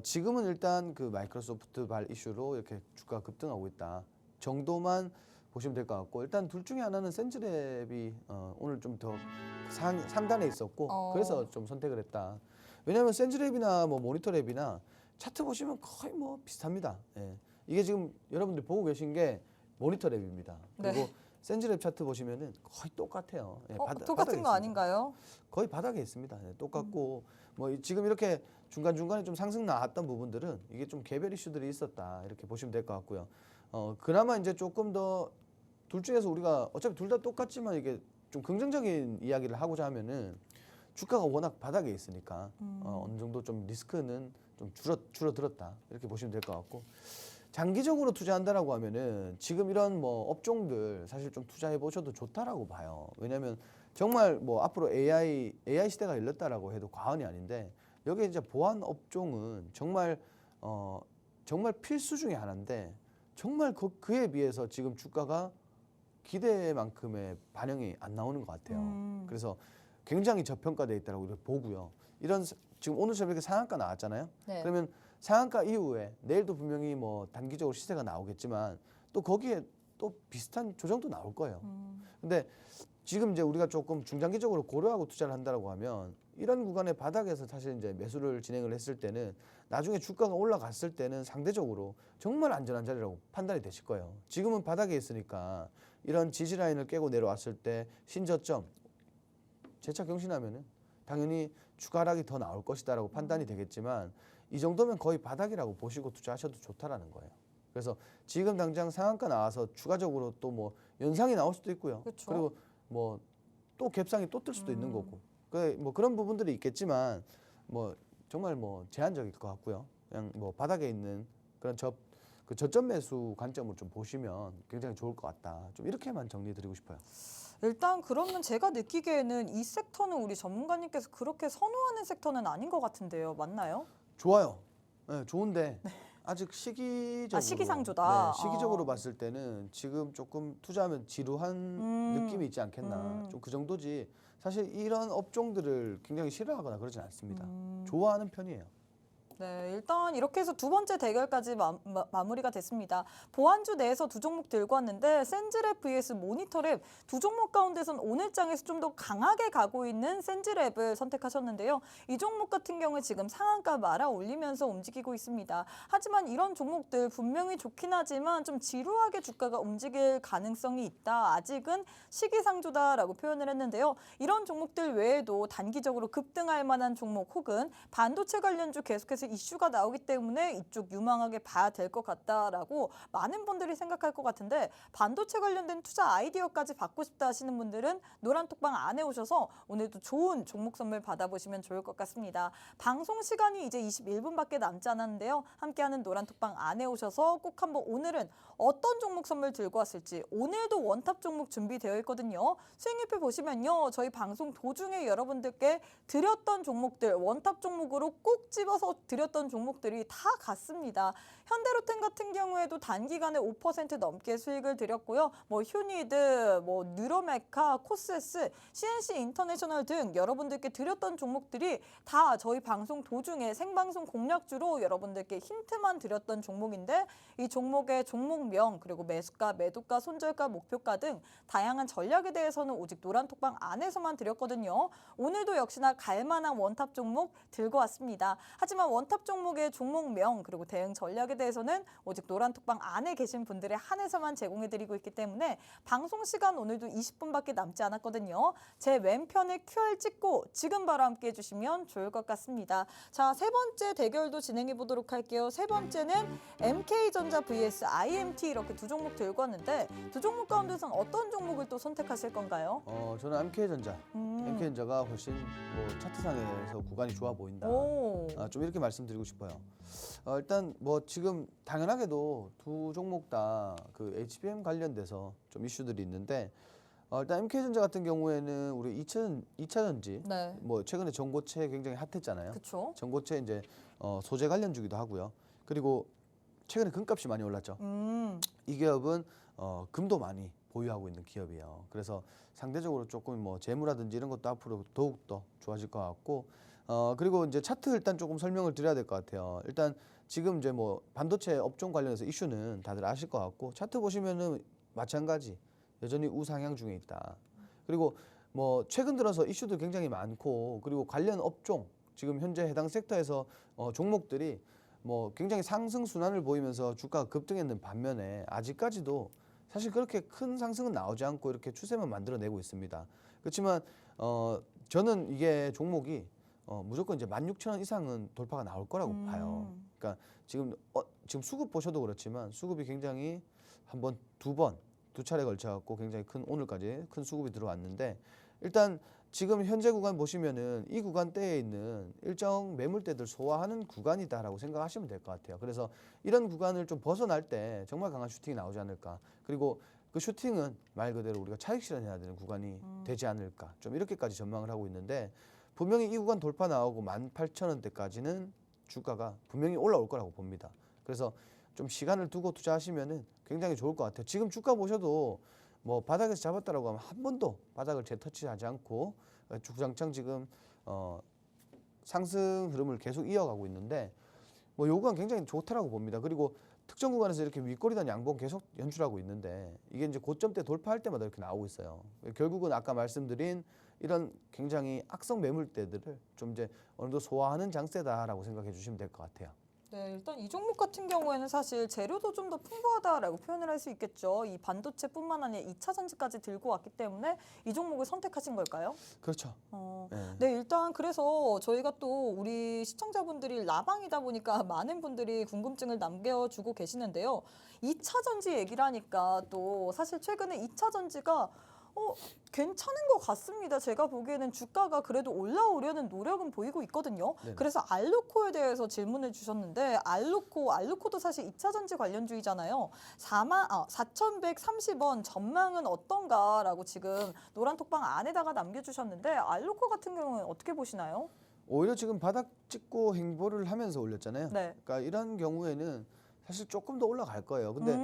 지금은 일단 그 마이크로소프트 발 이슈로 이렇게 주가가 급등하고 있다 정도만 보시면 될 것 같고, 일단 둘 중에 하나는 센즈랩이 오늘 좀 더 상단에 있었고 그래서 좀 선택을 했다. 왜냐하면 센즈랩이나 뭐 모니터랩이나 차트 보시면 거의 뭐 비슷합니다. 예. 이게 지금 여러분들 보고 계신 게 모니터랩입니다. 그리고 네. 센즈랩 차트 보시면은 거의 똑같아요. 예, 똑같은 거 있습니다. 아닌가요? 거의 바닥에 있습니다. 네, 똑같고 뭐 지금 이렇게 중간 중간에 좀 상승 나왔던 부분들은 이게 좀 개별 이슈들이 있었다 이렇게 보시면 될 것 같고요. 그나마 이제 조금 더 둘 중에서 우리가 어차피 둘 다 똑같지만 이게 좀 긍정적인 이야기를 하고자 하면은 주가가 워낙 바닥에 있으니까 어느 정도 좀 리스크는 좀 줄어들었다 이렇게 보시면 될 것 같고, 장기적으로 투자한다라고 하면은 지금 이런 뭐 업종들 사실 좀 투자해 보셔도 좋다라고 봐요. 왜냐하면 정말 뭐 앞으로 AI 시대가 열렸다라고 해도 과언이 아닌데 여기 이제 보안 업종은 정말 정말 필수 중에 하나인데 정말 그에 비해서 지금 주가가 기대만큼의 반영이 안 나오는 것 같아요. 그래서 굉장히 저평가돼 있다라고 이렇게 보고요. 이런 지금 오늘처럼 이렇게 상한가 나왔잖아요. 네. 그러면 상한가 이후에 내일도 분명히 뭐 단기적으로 시세가 나오겠지만 또 거기에 또 비슷한 조정도 나올 거예요. 근데 지금 이제 우리가 조금 중장기적으로 고려하고 투자를 한다라고 하면 이런 구간의 바닥에서 사실 이제 매수를 진행을 했을 때는 나중에 주가가 올라갔을 때는 상대적으로 정말 안전한 자리라고 판단이 되실 거예요. 지금은 바닥에 있으니까 이런 지지 라인을 깨고 내려왔을 때 신저점 재차 경신하면은 당연히 주가 하락이 더 나올 것이다라고 판단이 되겠지만 이 정도면 거의 바닥이라고 보시고 투자하셔도 좋다라는 거예요. 그래서 지금 당장 상한가 나와서 추가적으로 또 뭐 연상이 나올 수도 있고요. 그쵸. 그리고 뭐 또 갭상이 또 뜰 수도 있는 거고. 뭐 그런 부분들이 있겠지만 뭐 정말 뭐 제한적일 것 같고요. 그냥 뭐 바닥에 있는 그런 그 저점 매수 관점으로 좀 보시면 굉장히 좋을 것 같다. 좀 이렇게만 정리해드리고 싶어요. 일단 그러면 제가 느끼기에는 이 섹터는 우리 전문가님께서 그렇게 선호하는 섹터는 아닌 것 같은데요. 맞나요? 좋아요. 네, 좋은데 아직 시기적으로 시기상조다. 네, 시기적으로 봤을 때는 지금 조금 투자하면 지루한 느낌이 있지 않겠나. 좀 그 정도지. 사실 이런 업종들을 굉장히 싫어하거나 그러진 않습니다. 좋아하는 편이에요. 네, 일단 이렇게 해서 두 번째 대결까지 마무리가 됐습니다. 보안주 내에서 두 종목 들고 왔는데 센즈랩 vs 모니터랩 두 종목 가운데선 오늘 장에서 좀 더 강하게 가고 있는 센즈랩을 선택하셨는데요. 이 종목 같은 경우에 지금 상한가 말아 올리면서 움직이고 있습니다. 하지만 이런 종목들 분명히 좋긴 하지만 좀 지루하게 주가가 움직일 가능성이 있다. 아직은 시기상조다라고 표현을 했는데요. 이런 종목들 외에도 단기적으로 급등할 만한 종목 혹은 반도체 관련주 계속해서 사실 이슈가 나오기 때문에 이쪽 유망하게 봐야 될 것 같다라고 많은 분들이 생각할 것 같은데 반도체 관련된 투자 아이디어까지 받고 싶다 하시는 분들은 노란톡방 안에 오셔서 오늘도 좋은 종목 선물 받아보시면 좋을 것 같습니다. 방송 시간이 이제 21분밖에 남지 않았는데요. 함께하는 노란톡방 안에 오셔서 꼭 한번 오늘은 어떤 종목 선물 들고 왔을지 오늘도 원탑 종목 준비되어 있거든요. 수익률표 보시면요. 저희 방송 도중에 여러분들께 드렸던 종목들 원탑 종목으로 꼭 집어서 드렸던 종목들이 다 같습니다. 현대로템 같은 경우에도 단기간에 5% 넘게 수익을 드렸고요. 뭐 휴니드, 뭐 뉴로메카, 코스에스, CNC 인터내셔널 등 여러분들께 드렸던 종목들이 다 저희 방송 도중에 생방송 공략주로 여러분들께 힌트만 드렸던 종목인데 이 종목의 종목명 그리고 매수가, 매도가, 손절가, 목표가 등 다양한 전략에 대해서는 오직 노란톡방 안에서만 드렸거든요. 오늘도 역시나 갈만한 원탑 종목 들고 왔습니다. 하지만 원탑 종목의 종목명 그리고 대응 전략에 대해서는 오직 노란톡방 안에 계신 분들에 한해서만 제공해드리고 있기 때문에 방송 시간 오늘도 20분밖에 남지 않았거든요. 제 왼편에 QR 찍고 지금 바로 함께 해주시면 좋을 것 같습니다. 자, 세 번째 대결도 진행해 보도록 할게요. 세 번째는 MK전자 vs IMT 이렇게 두 종목 들고 왔는데 두 종목 가운데선 어떤 종목을 또 선택하실 건가요? 저는 MK전자. MK전자가 훨씬 뭐 차트상에서 구간이 좋아 보인다. 오. 좀 이렇게 말씀드리고 싶어요. 일단 뭐 지금 당연하게도 두 종목 다 그 HBM 관련돼서 좀 이슈들이 있는데 일단 MK전자 같은 경우에는 우리 2차 전지 네. 뭐 최근에 전고체 굉장히 핫했잖아요. 그렇죠. 전고체 이제 소재 관련주기도 하고요. 그리고 최근에 금값이 많이 올랐죠. 이 기업은 금도 많이 보유하고 있는 기업이에요. 그래서 상대적으로 조금 뭐 재무라든지 이런 것도 앞으로 더욱 더 좋아질 것 같고 그리고 이제 차트 일단 조금 설명을 드려야 될 것 같아요. 일단 지금 이제 뭐 반도체 업종 관련해서 이슈는 다들 아실 것 같고 차트 보시면은 마찬가지 여전히 우상향 중에 있다. 그리고 뭐 최근 들어서 이슈도 굉장히 많고 그리고 관련 업종 지금 현재 해당 섹터에서 종목들이 뭐 굉장히 상승 순환을 보이면서 주가가 급등했는 반면에 아직까지도 사실 그렇게 큰 상승은 나오지 않고 이렇게 추세만 만들어내고 있습니다. 그렇지만 저는 이게 종목이 무조건 이제 16,000원 이상은 돌파가 나올 거라고 봐요. 그러니까 지금 수급 보셔도 그렇지만 수급이 굉장히 한 번, 두 차례 걸쳐갖고 굉장히 큰 오늘까지 큰 수급이 들어왔는데 일단 지금 현재 구간 보시면은 이 구간대에 있는 일정 매물대들 소화하는 구간이다라고 생각하시면 될 것 같아요. 그래서 이런 구간을 좀 벗어날 때 정말 강한 슈팅이 나오지 않을까. 그리고 그 슈팅은 말 그대로 우리가 차익 실현해야 되는 구간이 되지 않을까. 좀 이렇게까지 전망을 하고 있는데 분명히 이 구간 돌파 나오고 18,000원대까지는 주가가 분명히 올라올 거라고 봅니다. 그래서 좀 시간을 두고 투자하시면은 굉장히 좋을 것 같아요. 지금 주가 보셔도 뭐 바닥에서 잡았다라고 하면 한 번도 바닥을 재터치하지 않고 주구장창 지금 상승 흐름을 계속 이어가고 있는데 뭐 요 구간 굉장히 좋다라고 봅니다. 그리고 특정 구간에서 이렇게 윗꼬리단 양봉 계속 연출하고 있는데 이게 이제 고점대 돌파할 때마다 이렇게 나오고 있어요. 결국은 아까 말씀드린 이런 굉장히 악성 매물대들을 좀 이제 어느 정도 소화하는 장세다라고 생각해 주시면 될 것 같아요. 네, 일단 이 종목 같은 경우에는 사실 재료도 좀 더 풍부하다라고 표현을 할 수 있겠죠. 이 반도체뿐만 아니라 2차 전지까지 들고 왔기 때문에 이 종목을 선택하신 걸까요? 그렇죠. 네, 일단 그래서 저희가 또 우리 시청자분들이 라방이다 보니까 많은 분들이 궁금증을 남겨주고 계시는데요. 2차 전지 얘기를 하니까 또 사실 최근에 2차 전지가 괜찮은 것 같습니다. 제가 보기에는 주가가 그래도 올라오려는 노력은 보이고 있거든요. 네네. 그래서 알루코에 대해서 질문을 주셨는데 알루코도 사실 2차 전지 관련주이잖아요. 4,130원 전망은 어떤가라고 지금 노란톡방 안에다가 남겨주셨는데 알루코 같은 경우는 어떻게 보시나요? 오히려 지금 바닥 찍고 행보를 하면서 올렸잖아요. 네. 그러니까 이런 경우에는 사실 조금 더 올라갈 거예요. 근데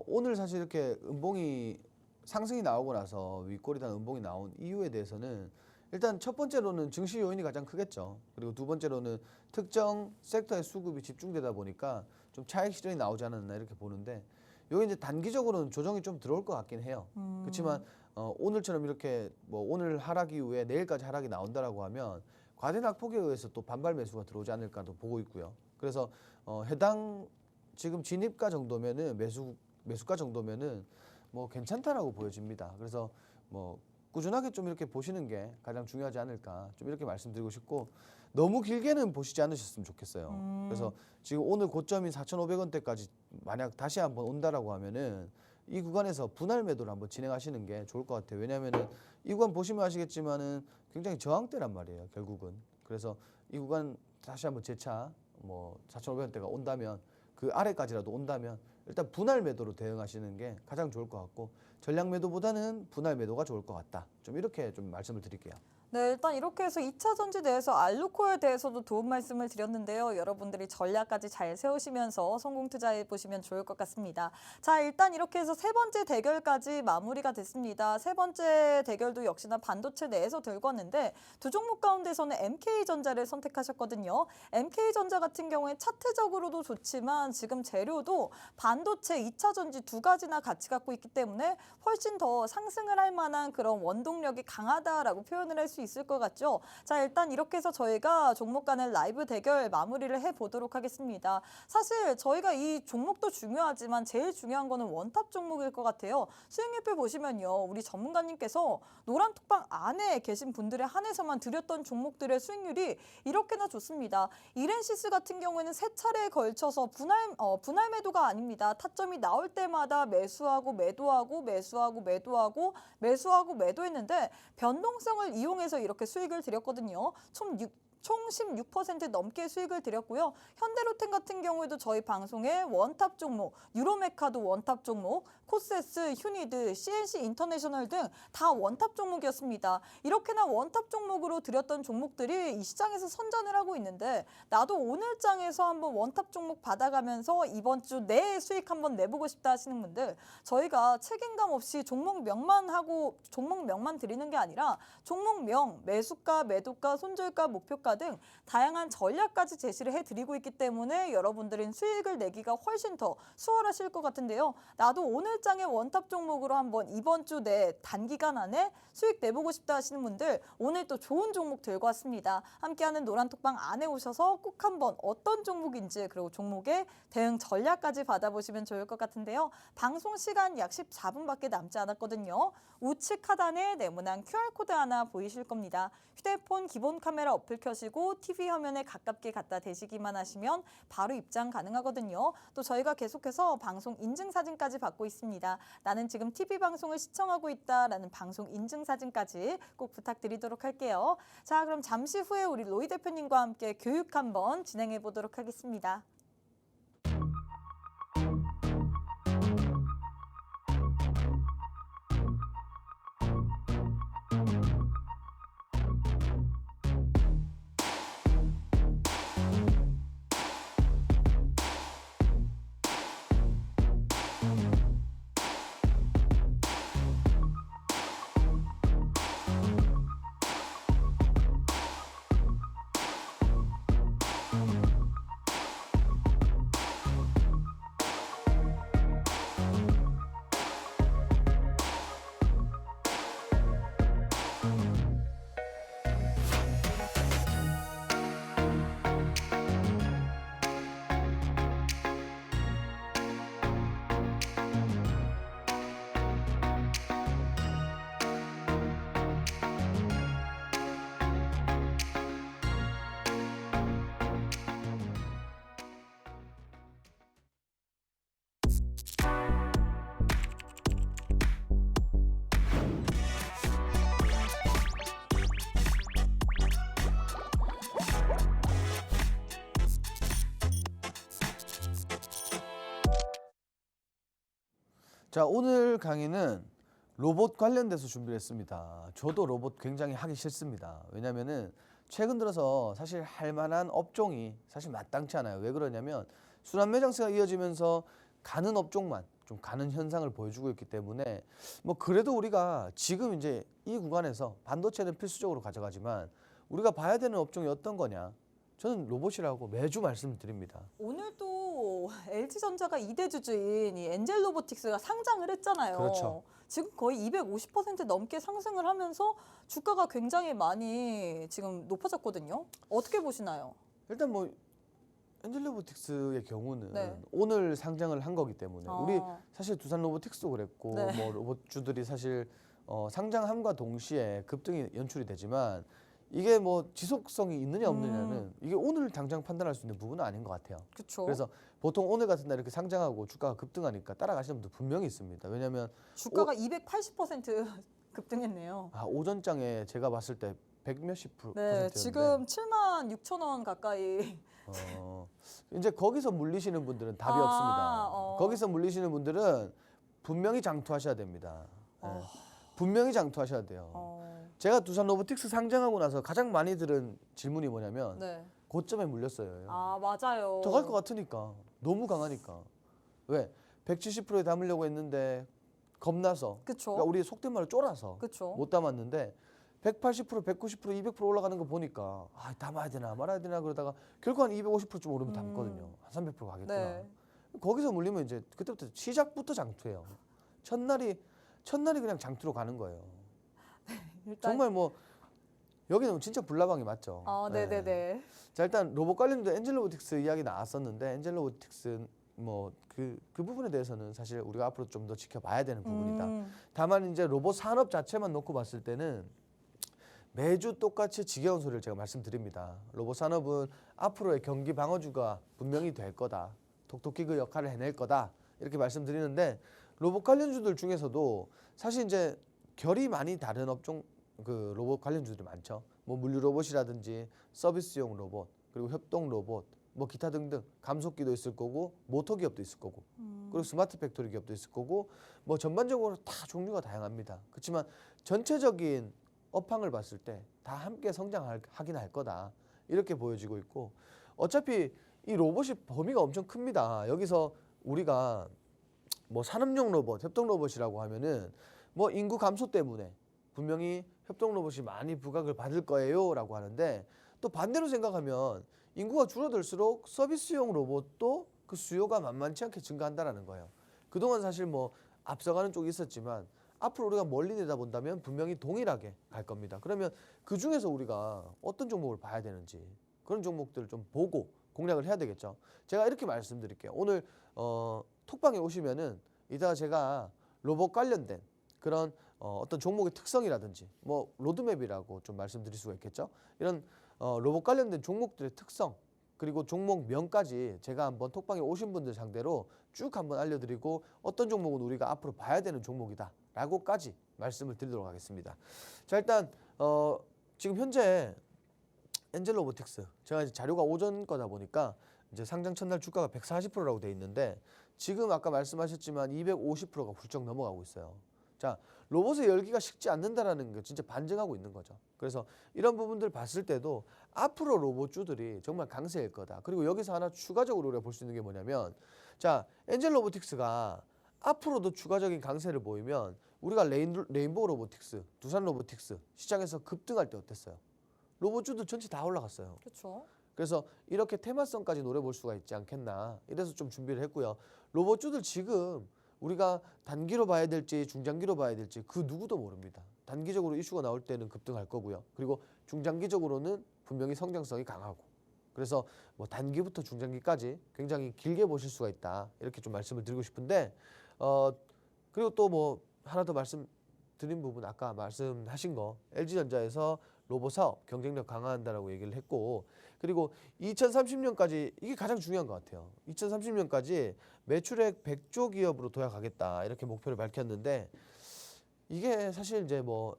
오늘 사실 이렇게 음봉이 상승이 나오고 나서 윗꼬리단 음봉이 나온 이유에 대해서는 일단 첫 번째로는 증시 요인이 가장 크겠죠. 그리고 두 번째로는 특정 섹터의 수급이 집중되다 보니까 좀 차익 실현이 나오지 않았나 이렇게 보는데 여기 이제 단기적으로는 조정이 좀 들어올 것 같긴 해요. 그렇지만 오늘처럼 이렇게 뭐 오늘 하락 이후에 내일까지 하락이 나온다라고 하면 과대 낙폭에 의해서 또 반발 매수가 들어오지 않을까도 보고 있고요. 그래서 해당 지금 진입가 정도면은 매수가 정도면은 뭐 괜찮다라고 보여집니다. 그래서 뭐 꾸준하게 좀 이렇게 보시는 게 가장 중요하지 않을까 좀 이렇게 말씀드리고 싶고 너무 길게는 보시지 않으셨으면 좋겠어요. 그래서 지금 오늘 고점인 4,500원대까지 만약 다시 한번 온다라고 하면은 이 구간에서 분할 매도를 한번 진행하시는 게 좋을 것 같아요. 왜냐하면은 이 구간 보시면 아시겠지만은 굉장히 저항대란 말이에요. 결국은. 그래서 이 구간 다시 한번 재차 뭐 4,500원대가 온다면 그 아래까지라도 온다면 일단 분할 매도로 대응하시는 게 가장 좋을 것 같고 전량 매도보다는 분할 매도가 좋을 것 같다. 좀 이렇게 좀 말씀을 드릴게요. 네, 일단 이렇게 해서 2차 전지 내에서 알루코에 대해서도 도움 말씀을 드렸는데요. 여러분들이 전략까지 잘 세우시면서 성공 투자해 보시면 좋을 것 같습니다. 자, 일단 이렇게 해서 세 번째 대결까지 마무리가 됐습니다. 세 번째 대결도 역시나 반도체 내에서 들고 왔는데 두 종목 가운데서는 MK전자를 선택하셨거든요. MK전자 같은 경우에 차트적으로도 좋지만 지금 재료도 반도체, 2차 전지 두 가지나 같이 갖고 있기 때문에 훨씬 더 상승을 할 만한 그런 원동력이 강하다라고 표현을 할 수 있을 것 같죠. 자, 일단 이렇게 해서 저희가 종목 간의 라이브 대결 마무리를 해보도록 하겠습니다. 사실 저희가 이 종목도 중요하지만 제일 중요한 거는 원탑 종목일 것 같아요. 수익률표 보시면요. 우리 전문가님께서 노란톡방 안에 계신 분들에 한해서만 드렸던 종목들의 수익률이 이렇게나 좋습니다. 이렌시스 같은 경우에는 세 차례에 걸쳐서 분할 매도가 아닙니다. 타점이 나올 때마다 매수하고 매도하고 매수하고 매도하고 매수하고 매도했는데 변동성을 이용해서 이렇게 수익을 드렸거든요. 총 16% 넘게 수익을 드렸고요. 현대로템 같은 경우에도 저희 방송에 원탑 종목, 유로메카도 원탑 종목, 코세스, 휴니드, CNC 인터내셔널 등 다 원탑 종목이었습니다. 이렇게나 원탑 종목으로 드렸던 종목들이 이 시장에서 선전을 하고 있는데 나도 오늘 장에서 한번 원탑 종목 받아가면서 이번 주 내에 수익 한번 내보고 싶다 하시는 분들 저희가 책임감 없이 종목명만 드리는 게 아니라 종목명, 매수가, 매도가, 손절가, 목표가 등 다양한 전략까지 제시를 해드리고 있기 때문에 여러분들은 수익을 내기가 훨씬 더 수월하실 것 같은데요. 나도 오늘 장의 원탑 종목으로 한번 이번 주 내 단기간 안에 수익 내보고 싶다 하시는 분들 오늘 또 좋은 종목 들고 왔습니다. 함께하는 노란톡방 안에 오셔서 꼭 한번 어떤 종목인지 그리고 종목의 대응 전략까지 받아보시면 좋을 것 같은데요. 방송 시간 약 14분밖에 남지 않았거든요. 우측 하단에 네모난 QR코드 하나 보이실 겁니다. 휴대폰 기본 카메라 어플 켜시고 TV 화면에 가깝게 갖다 대시기만 하시면 바로 입장 가능하거든요. 또 저희가 계속해서 방송 인증사진까지 받고 있습니다. 나는 지금 TV 방송을 시청하고 있다라는 방송 인증사진까지 꼭 부탁드리도록 할게요. 자, 그럼 잠시 후에 우리 로이 대표님과 함께 교육 한번 진행해 보도록 하겠습니다. 자, 오늘 강의는 로봇 관련돼서 준비를 했습니다. 저도 로봇 굉장히 하기 싫습니다. 왜냐면은 최근 들어서 사실 할 만한 업종이 사실 마땅치 않아요. 왜 그러냐면 순환 매장세가 이어지면서 가는 업종만 좀 가는 현상을 보여주고 있기 때문에 뭐 그래도 우리가 지금 이제 이 구간에서 반도체는 필수적으로 가져가지만 우리가 봐야 되는 업종이 어떤 거냐? 저는 로봇이라고 매주 말씀드립니다. 오늘 또 LG전자가 2대 주주인 이 엔젤 로보틱스가 상장을 했잖아요. 그렇죠. 지금 거의 250% 넘게 상승을 하면서 주가가 굉장히 많이 지금 높아졌거든요. 어떻게 보시나요? 일단 뭐 엔젤 로보틱스의 경우는 네. 오늘 상장을 한 거기 때문에 우리 사실 두산 로보틱스도 그랬고 네. 뭐 로봇주들이 사실 상장함과 동시에 급등이 연출이 되지만 이게 뭐 지속성이 있느냐 없느냐는 이게 오늘 당장 판단할 수 있는 부분은 아닌 것 같아요. 그렇죠. 그래서 보통 오늘 같은 날 이렇게 상장하고 주가가 급등하니까 따라가시는 분들 분명히 있습니다. 왜냐하면 주가가 280% 급등했네요. 오전장에 제가 봤을 때 100 몇십 네, %였는데 지금 76,000원 가까이. 이제 거기서 물리시는 분들은 답이 아, 없습니다. 거기서 물리시는 분들은 분명히 장투하셔야 됩니다. 어. 분명히 장투하셔야 돼요. 제가 두산 로보틱스 상장하고 나서 가장 많이 들은 질문이 뭐냐면 네. 고점에 물렸어요. 아, 맞아요. 더 갈 것 같으니까. 너무 강하니까. 왜? 170%에 담으려고 했는데 겁나서. 그쵸. 그러니까 우리 속된 말로 쫄아서 그쵸. 못 담았는데 180%, 190%, 200% 올라가는 거 보니까 아, 담아야 되나 말아야 되나 그러다가 결국 한 250%좀 오르면 담거든요. 한 300% 가겠구나. 네. 거기서 물리면 이제 그때부터 시작부터 장투예요. 첫날이 그냥 장투로 가는 거예요. 일단 정말 뭐 여기는 진짜 불나방이 맞죠. 네네네. 자, 일단 로봇 관련도 엔젤 로보틱스 이야기 나왔었는데 엔젤 로보틱스 뭐 그 부분에 대해서는 사실 우리가 앞으로 좀 더 지켜봐야 되는 부분이다. 다만 이제 로봇 산업 자체만 놓고 봤을 때는 매주 똑같이 지겨운 소리를 제가 말씀드립니다. 로봇 산업은 앞으로의 경기 방어주가 분명히 될 거다. 톡톡히 그 역할을 해낼 거다. 이렇게 말씀드리는데 로봇 관련주들 중에서도 사실 이제 결이 많이 다른 업종 그 로봇 관련주들이 많죠. 뭐 물류 로봇이라든지 서비스용 로봇, 그리고 협동 로봇, 뭐 기타 등등 감속기도 있을 거고 모터 기업도 있을 거고 그리고 스마트 팩토리 기업도 있을 거고 뭐 전반적으로 다 종류가 다양합니다. 그렇지만 전체적인 업황을 봤을 때 다 함께 성장하긴 할 거다 이렇게 보여지고 있고 어차피 이 로봇이 범위가 엄청 큽니다. 여기서 우리가 뭐 산업용 로봇, 협동 로봇이라고 하면은 뭐 인구 감소 때문에 분명히 협동 로봇이 많이 부각을 받을 거예요라고 하는데 또 반대로 생각하면 인구가 줄어들수록 서비스용 로봇도 그 수요가 만만치 않게 증가한다라는 거예요. 그동안 사실 뭐 앞서가는 쪽이 있었지만 앞으로 우리가 멀리 내다본다면 분명히 동일하게 갈 겁니다. 그러면 그 중에서 우리가 어떤 종목을 봐야 되는지 그런 종목들을 좀 보고 공략을 해야 되겠죠. 제가 이렇게 말씀드릴게요. 오늘 톡방에 오시면은 이따가 제가 로봇 관련된 그런 어떤 종목의 특성이라든지 뭐 로드맵이라고 좀 말씀드릴 수가 있겠죠. 이런 로봇 관련된 종목들의 특성 그리고 종목명까지 제가 한번 톡방에 오신 분들 상대로 쭉 한번 알려드리고 어떤 종목은 우리가 앞으로 봐야 되는 종목이다라고까지 말씀을 드리도록 하겠습니다. 자, 일단 지금 현재 엔젤 로보틱스 제가 이제 자료가 오전 거다 보니까 이제 상장 첫날 주가가 140%라고 돼 있는데 지금 아까 말씀하셨지만 250%가 훌쩍 넘어가고 있어요. 자, 로봇의 열기가 식지 않는다라는 게 진짜 반증하고 있는 거죠. 그래서 이런 부분들 봤을 때도 앞으로 로봇주들이 정말 강세일 거다. 그리고 여기서 하나 추가적으로 우리가 볼 수 있는 게 뭐냐면 자, 엔젤 로보틱스가 앞으로도 추가적인 강세를 보이면 우리가 레인보우 로보틱스, 두산 로보틱스 시장에서 급등할 때 어땠어요? 로봇주들 전체 다 올라갔어요. 그렇죠. 그래서 이렇게 테마성까지 노려볼 수가 있지 않겠나 이래서 좀 준비를 했고요. 로봇주들 지금 우리가 단기로 봐야 될지 중장기로 봐야 될지 그 누구도 모릅니다. 단기적으로 이슈가 나올 때는 급등할 거고요. 그리고 중장기적으로는 분명히 성장성이 강하고 그래서 뭐 단기부터 중장기까지 굉장히 길게 보실 수가 있다. 이렇게 좀 말씀을 드리고 싶은데 그리고 또 뭐 하나 더 말씀드린 부분 아까 말씀하신 거 LG전자에서 로봇 사업 경쟁력 강화한다라고 얘기를 했고 그리고 2030년까지 이게 가장 중요한 것 같아요. 2030년까지 매출액 100조 기업으로 도약하겠다 이렇게 목표를 밝혔는데 이게 사실 이제 뭐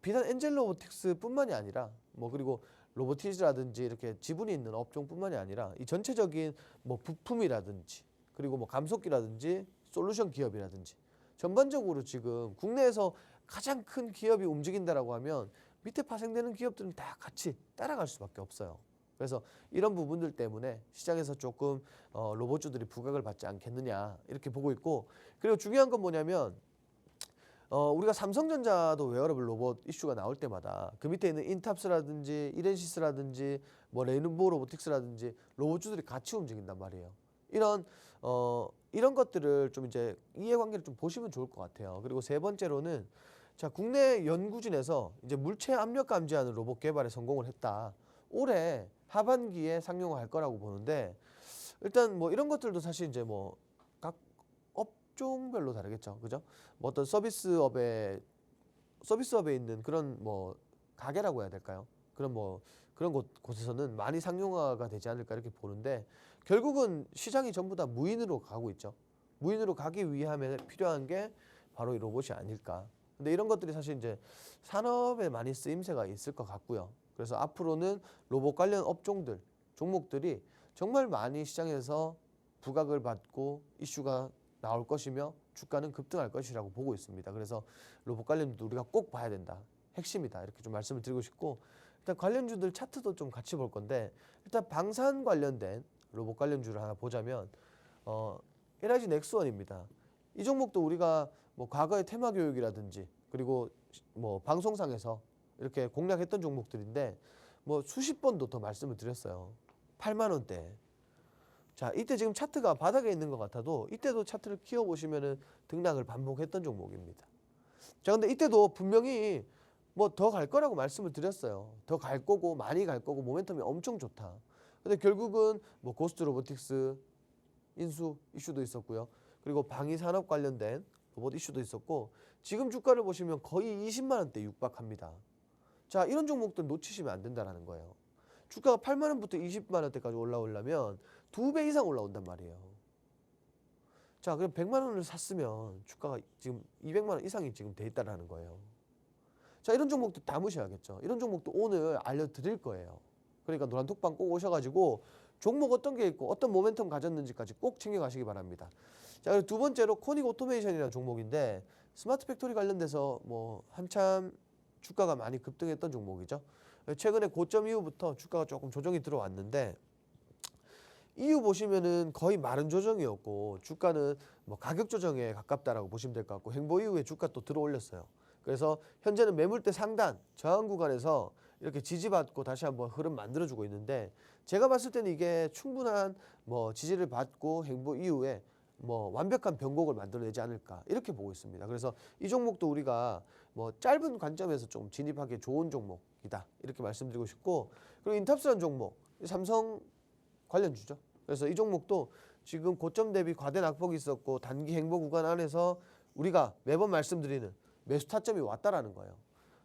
비단 엔젤 로보틱스뿐만이 아니라 뭐 그리고 로보티즈라든지 이렇게 지분이 있는 업종뿐만이 아니라 이 전체적인 뭐 부품이라든지 그리고 뭐 감속기라든지 솔루션 기업이라든지 전반적으로 지금 국내에서 가장 큰 기업이 움직인다라고 하면 밑에 파생되는 기업들은 다 같이 따라갈 수밖에 없어요. 그래서 이런 부분들 때문에 시장에서 조금 로봇주들이 부각을 받지 않겠느냐 이렇게 보고 있고 그리고 중요한 건 뭐냐면 우리가 삼성전자도 웨어러블 로봇 이슈가 나올 때마다 그 밑에 있는 인탑스라든지 이렌시스라든지 뭐 레인보우 로보틱스라든지 로봇주들이 같이 움직인단 말이에요. 이런 것들을 좀 이제 이해관계를 좀 보시면 좋을 것 같아요. 그리고 세 번째로는 자, 국내 연구진에서 이제 물체 압력 감지하는 로봇 개발에 성공을 했다. 올해 하반기에 상용화할 거라고 보는데 일단 뭐 이런 것들도 사실 이제 뭐 각 업종별로 다르겠죠. 그죠? 뭐 어떤 서비스업에 있는 그런 뭐 가게라고 해야 될까요? 그런 곳에서는 많이 상용화가 되지 않을까 이렇게 보는데 결국은 시장이 전부 다 무인으로 가고 있죠. 무인으로 가기 위함에 필요한 게 바로 이 로봇이 아닐까. 근데 이런 것들이 사실 이제 산업에 많이 쓰임새가 있을 것 같고요. 그래서 앞으로는 로봇 관련 업종들, 종목들이 정말 많이 시장에서 부각을 받고 이슈가 나올 것이며 주가는 급등할 것이라고 보고 있습니다. 그래서 로봇 관련주도 우리가 꼭 봐야 된다. 핵심이다. 이렇게 좀 말씀을 드리고 싶고 일단 관련주들 차트도 좀 같이 볼 건데 일단 방산 관련된 로봇 관련주를 하나 보자면 LIG 넥스원입니다. 이 종목도 우리가 뭐 과거의 테마 교육이라든지 그리고 뭐 방송상에서 이렇게 공략했던 종목들인데 뭐 수십 번도 더 말씀을 드렸어요. 8만 원대. 자, 이때 지금 차트가 바닥에 있는 것 같아도 이때도 차트를 키워 보시면은 등락을 반복했던 종목입니다. 자, 근데 이때도 분명히 뭐 더 갈 거라고 말씀을 드렸어요. 더 갈 거고 많이 갈 거고 모멘텀이 엄청 좋다. 근데 결국은 뭐 고스트 로보틱스 인수 이슈도 있었고요. 그리고 방위 산업 관련된 로봇 이슈도 있었고 지금 주가를 보시면 거의 20만 원대 육박합니다. 자, 이런 종목들 놓치시면 안 된다라는 거예요. 주가가 8만 원부터 20만 원대까지 올라오려면 2배 이상 올라온단 말이에요. 자, 그럼 100만 원을 샀으면 주가가 지금 200만 원 이상이 지금 돼 있다라는 거예요. 자, 이런 종목도 담으셔야겠죠. 이런 종목도 오늘 알려드릴 거예요. 그러니까 노란톡방 꼭 오셔가지고 종목 어떤 게 있고 어떤 모멘텀 가졌는지까지 꼭 챙겨가시기 바랍니다. 자, 그리고 두 번째로 코닉 오토메이션이라는 종목인데 스마트 팩토리 관련돼서 뭐 한참 주가가 많이 급등했던 종목이죠. 최근에 고점 이후부터 주가가 조금 조정이 들어왔는데 이후 보시면은 거의 마른 조정이었고 주가는 뭐 가격 조정에 가깝다라고 보시면 될 것 같고 행보 이후에 주가 또 들어 올렸어요. 그래서 현재는 매물대 상단 저항 구간에서 이렇게 지지받고 다시 한번 흐름 만들어주고 있는데 제가 봤을 때는 이게 충분한 뭐 지지를 받고 행보 이후에 뭐 완벽한 변곡을 만들어내지 않을까 이렇게 보고 있습니다. 그래서 이 종목도 우리가 뭐 짧은 관점에서 좀 진입하기 좋은 종목이다 이렇게 말씀드리고 싶고 그리고 인탑스라는 종목 삼성 관련주죠. 그래서 이 종목도 지금 고점 대비 과대 낙폭이 있었고 단기 행보 구간 안에서 우리가 매번 말씀드리는 매수 타점이 왔다라는 거예요.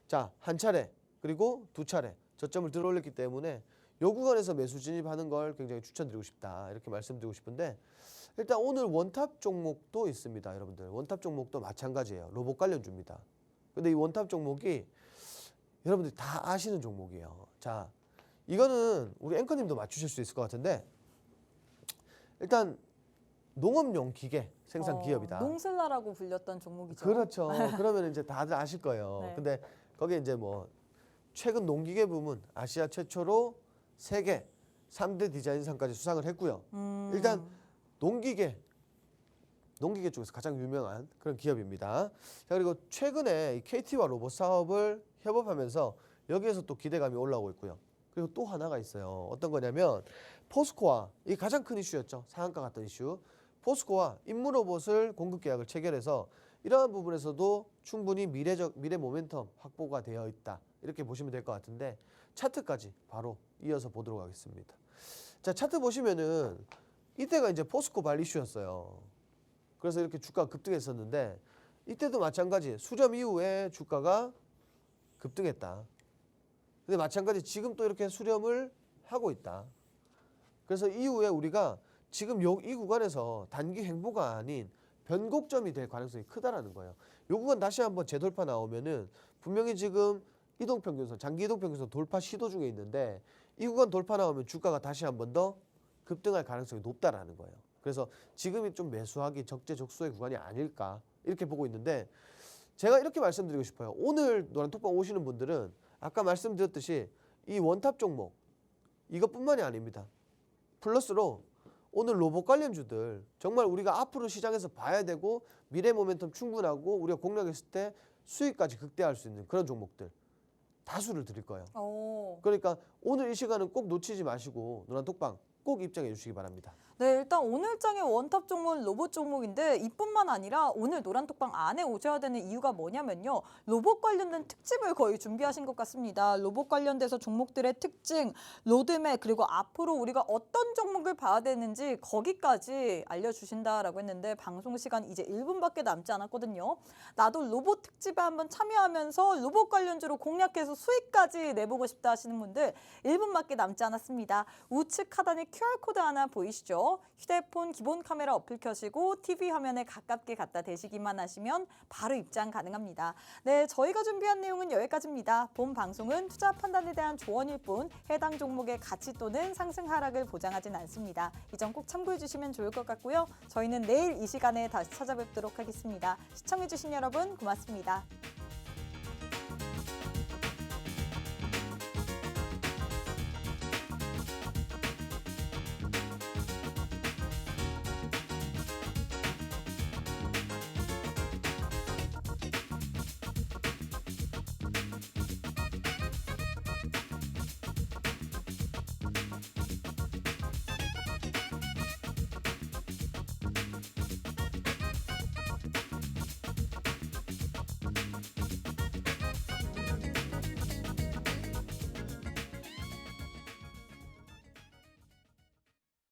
자, 한 차례 그리고 두 차례 저점을 들어올렸기 때문에 요 구간에서 매수 진입하는 걸 굉장히 추천드리고 싶다 이렇게 말씀드리고 싶은데 일단 오늘 원탑 종목도 있습니다. 여러분들 원탑 종목도 마찬가지예요. 로봇 관련주입니다. 근데 이 원탑 종목이 여러분들이 다 아시는 종목이에요. 자, 이거는 우리 앵커님도 맞추실 수 있을 것 같은데 일단 농업용 기계 생산 기업이다. 농슬라라고 불렸던 종목이죠. 그렇죠. 그러면 이제 다들 아실 거예요. 네. 근데 거기에 이제 뭐 최근 농기계 부문 아시아 최초로 세계 3대 디자인상까지 수상을 했고요. 일단 농기계 쪽에서 가장 유명한 그런 기업입니다. 자, 그리고 최근에 이 KT와 로봇 사업을 협업하면서 여기에서 또 기대감이 올라오고 있고요. 그리고 또 하나가 있어요. 어떤 거냐면 포스코와 이 가장 큰 이슈였죠. 상한가 같던 이슈. 포스코와 임무 로봇을 공급 계약을 체결해서 이러한 부분에서도 충분히 미래 모멘텀 확보가 되어 있다. 이렇게 보시면 될 것 같은데 차트까지 바로 이어서 보도록 하겠습니다. 자, 차트 보시면은 이때가 이제 포스코 발 이슈였어요. 그래서 이렇게 주가가 급등했었는데 이때도 마찬가지 수렴 이후에 주가가 급등했다. 근데 마찬가지 지금 또 이렇게 수렴을 하고 있다. 그래서 이후에 우리가 지금 이 구간에서 단기 행보가 아닌 변곡점이 될 가능성이 크다라는 거예요. 이 구간 다시 한번 재돌파 나오면은 분명히 지금 이동평균선, 장기 이동평균선 돌파 시도 중에 있는데 이 구간 돌파 나오면 주가가 다시 한번 더 급등할 가능성이 높다라는 거예요. 그래서 지금이 좀 매수하기 적재적소의 구간이 아닐까 이렇게 보고 있는데 제가 이렇게 말씀드리고 싶어요. 오늘 노란톡방 오시는 분들은 아까 말씀드렸듯이 이 원탑 종목 이것뿐만이 아닙니다. 플러스로 오늘 로봇 관련주들 정말 우리가 앞으로 시장에서 봐야 되고 미래 모멘텀 충분하고 우리가 공략했을 때 수익까지 극대화할 수 있는 그런 종목들 다수를 드릴 거예요. 그러니까 오늘 이 시간은 꼭 놓치지 마시고 노란톡방 꼭 입장해 주시기 바랍니다. 네, 일단 오늘 장의 원탑 종목은 로봇 종목인데 이뿐만 아니라 오늘 노란톡방 안에 오셔야 되는 이유가 뭐냐면요. 로봇 관련된 특집을 거의 준비하신 것 같습니다. 로봇 관련돼서 종목들의 특징, 로드맵, 그리고 앞으로 우리가 어떤 종목을 봐야 되는지 거기까지 알려주신다라고 했는데 방송 시간 이제 1분밖에 남지 않았거든요. 나도 로봇 특집에 한번 참여하면서 로봇 관련주로 공략해서 수익까지 내보고 싶다 하시는 분들 1분밖에 남지 않았습니다. 우측 하단에 QR코드 하나 보이시죠? 휴대폰 기본 카메라 어플 켜시고 TV 화면에 가깝게 갖다 대시기만 하시면 바로 입장 가능합니다. 네, 저희가 준비한 내용은 여기까지입니다. 본 방송은 투자 판단에 대한 조언일 뿐 해당 종목의 가치 또는 상승 하락을 보장하진 않습니다. 이 점 꼭 참고해 주시면 좋을 것 같고요. 저희는 내일 이 시간에 다시 찾아뵙도록 하겠습니다. 시청해 주신 여러분 고맙습니다.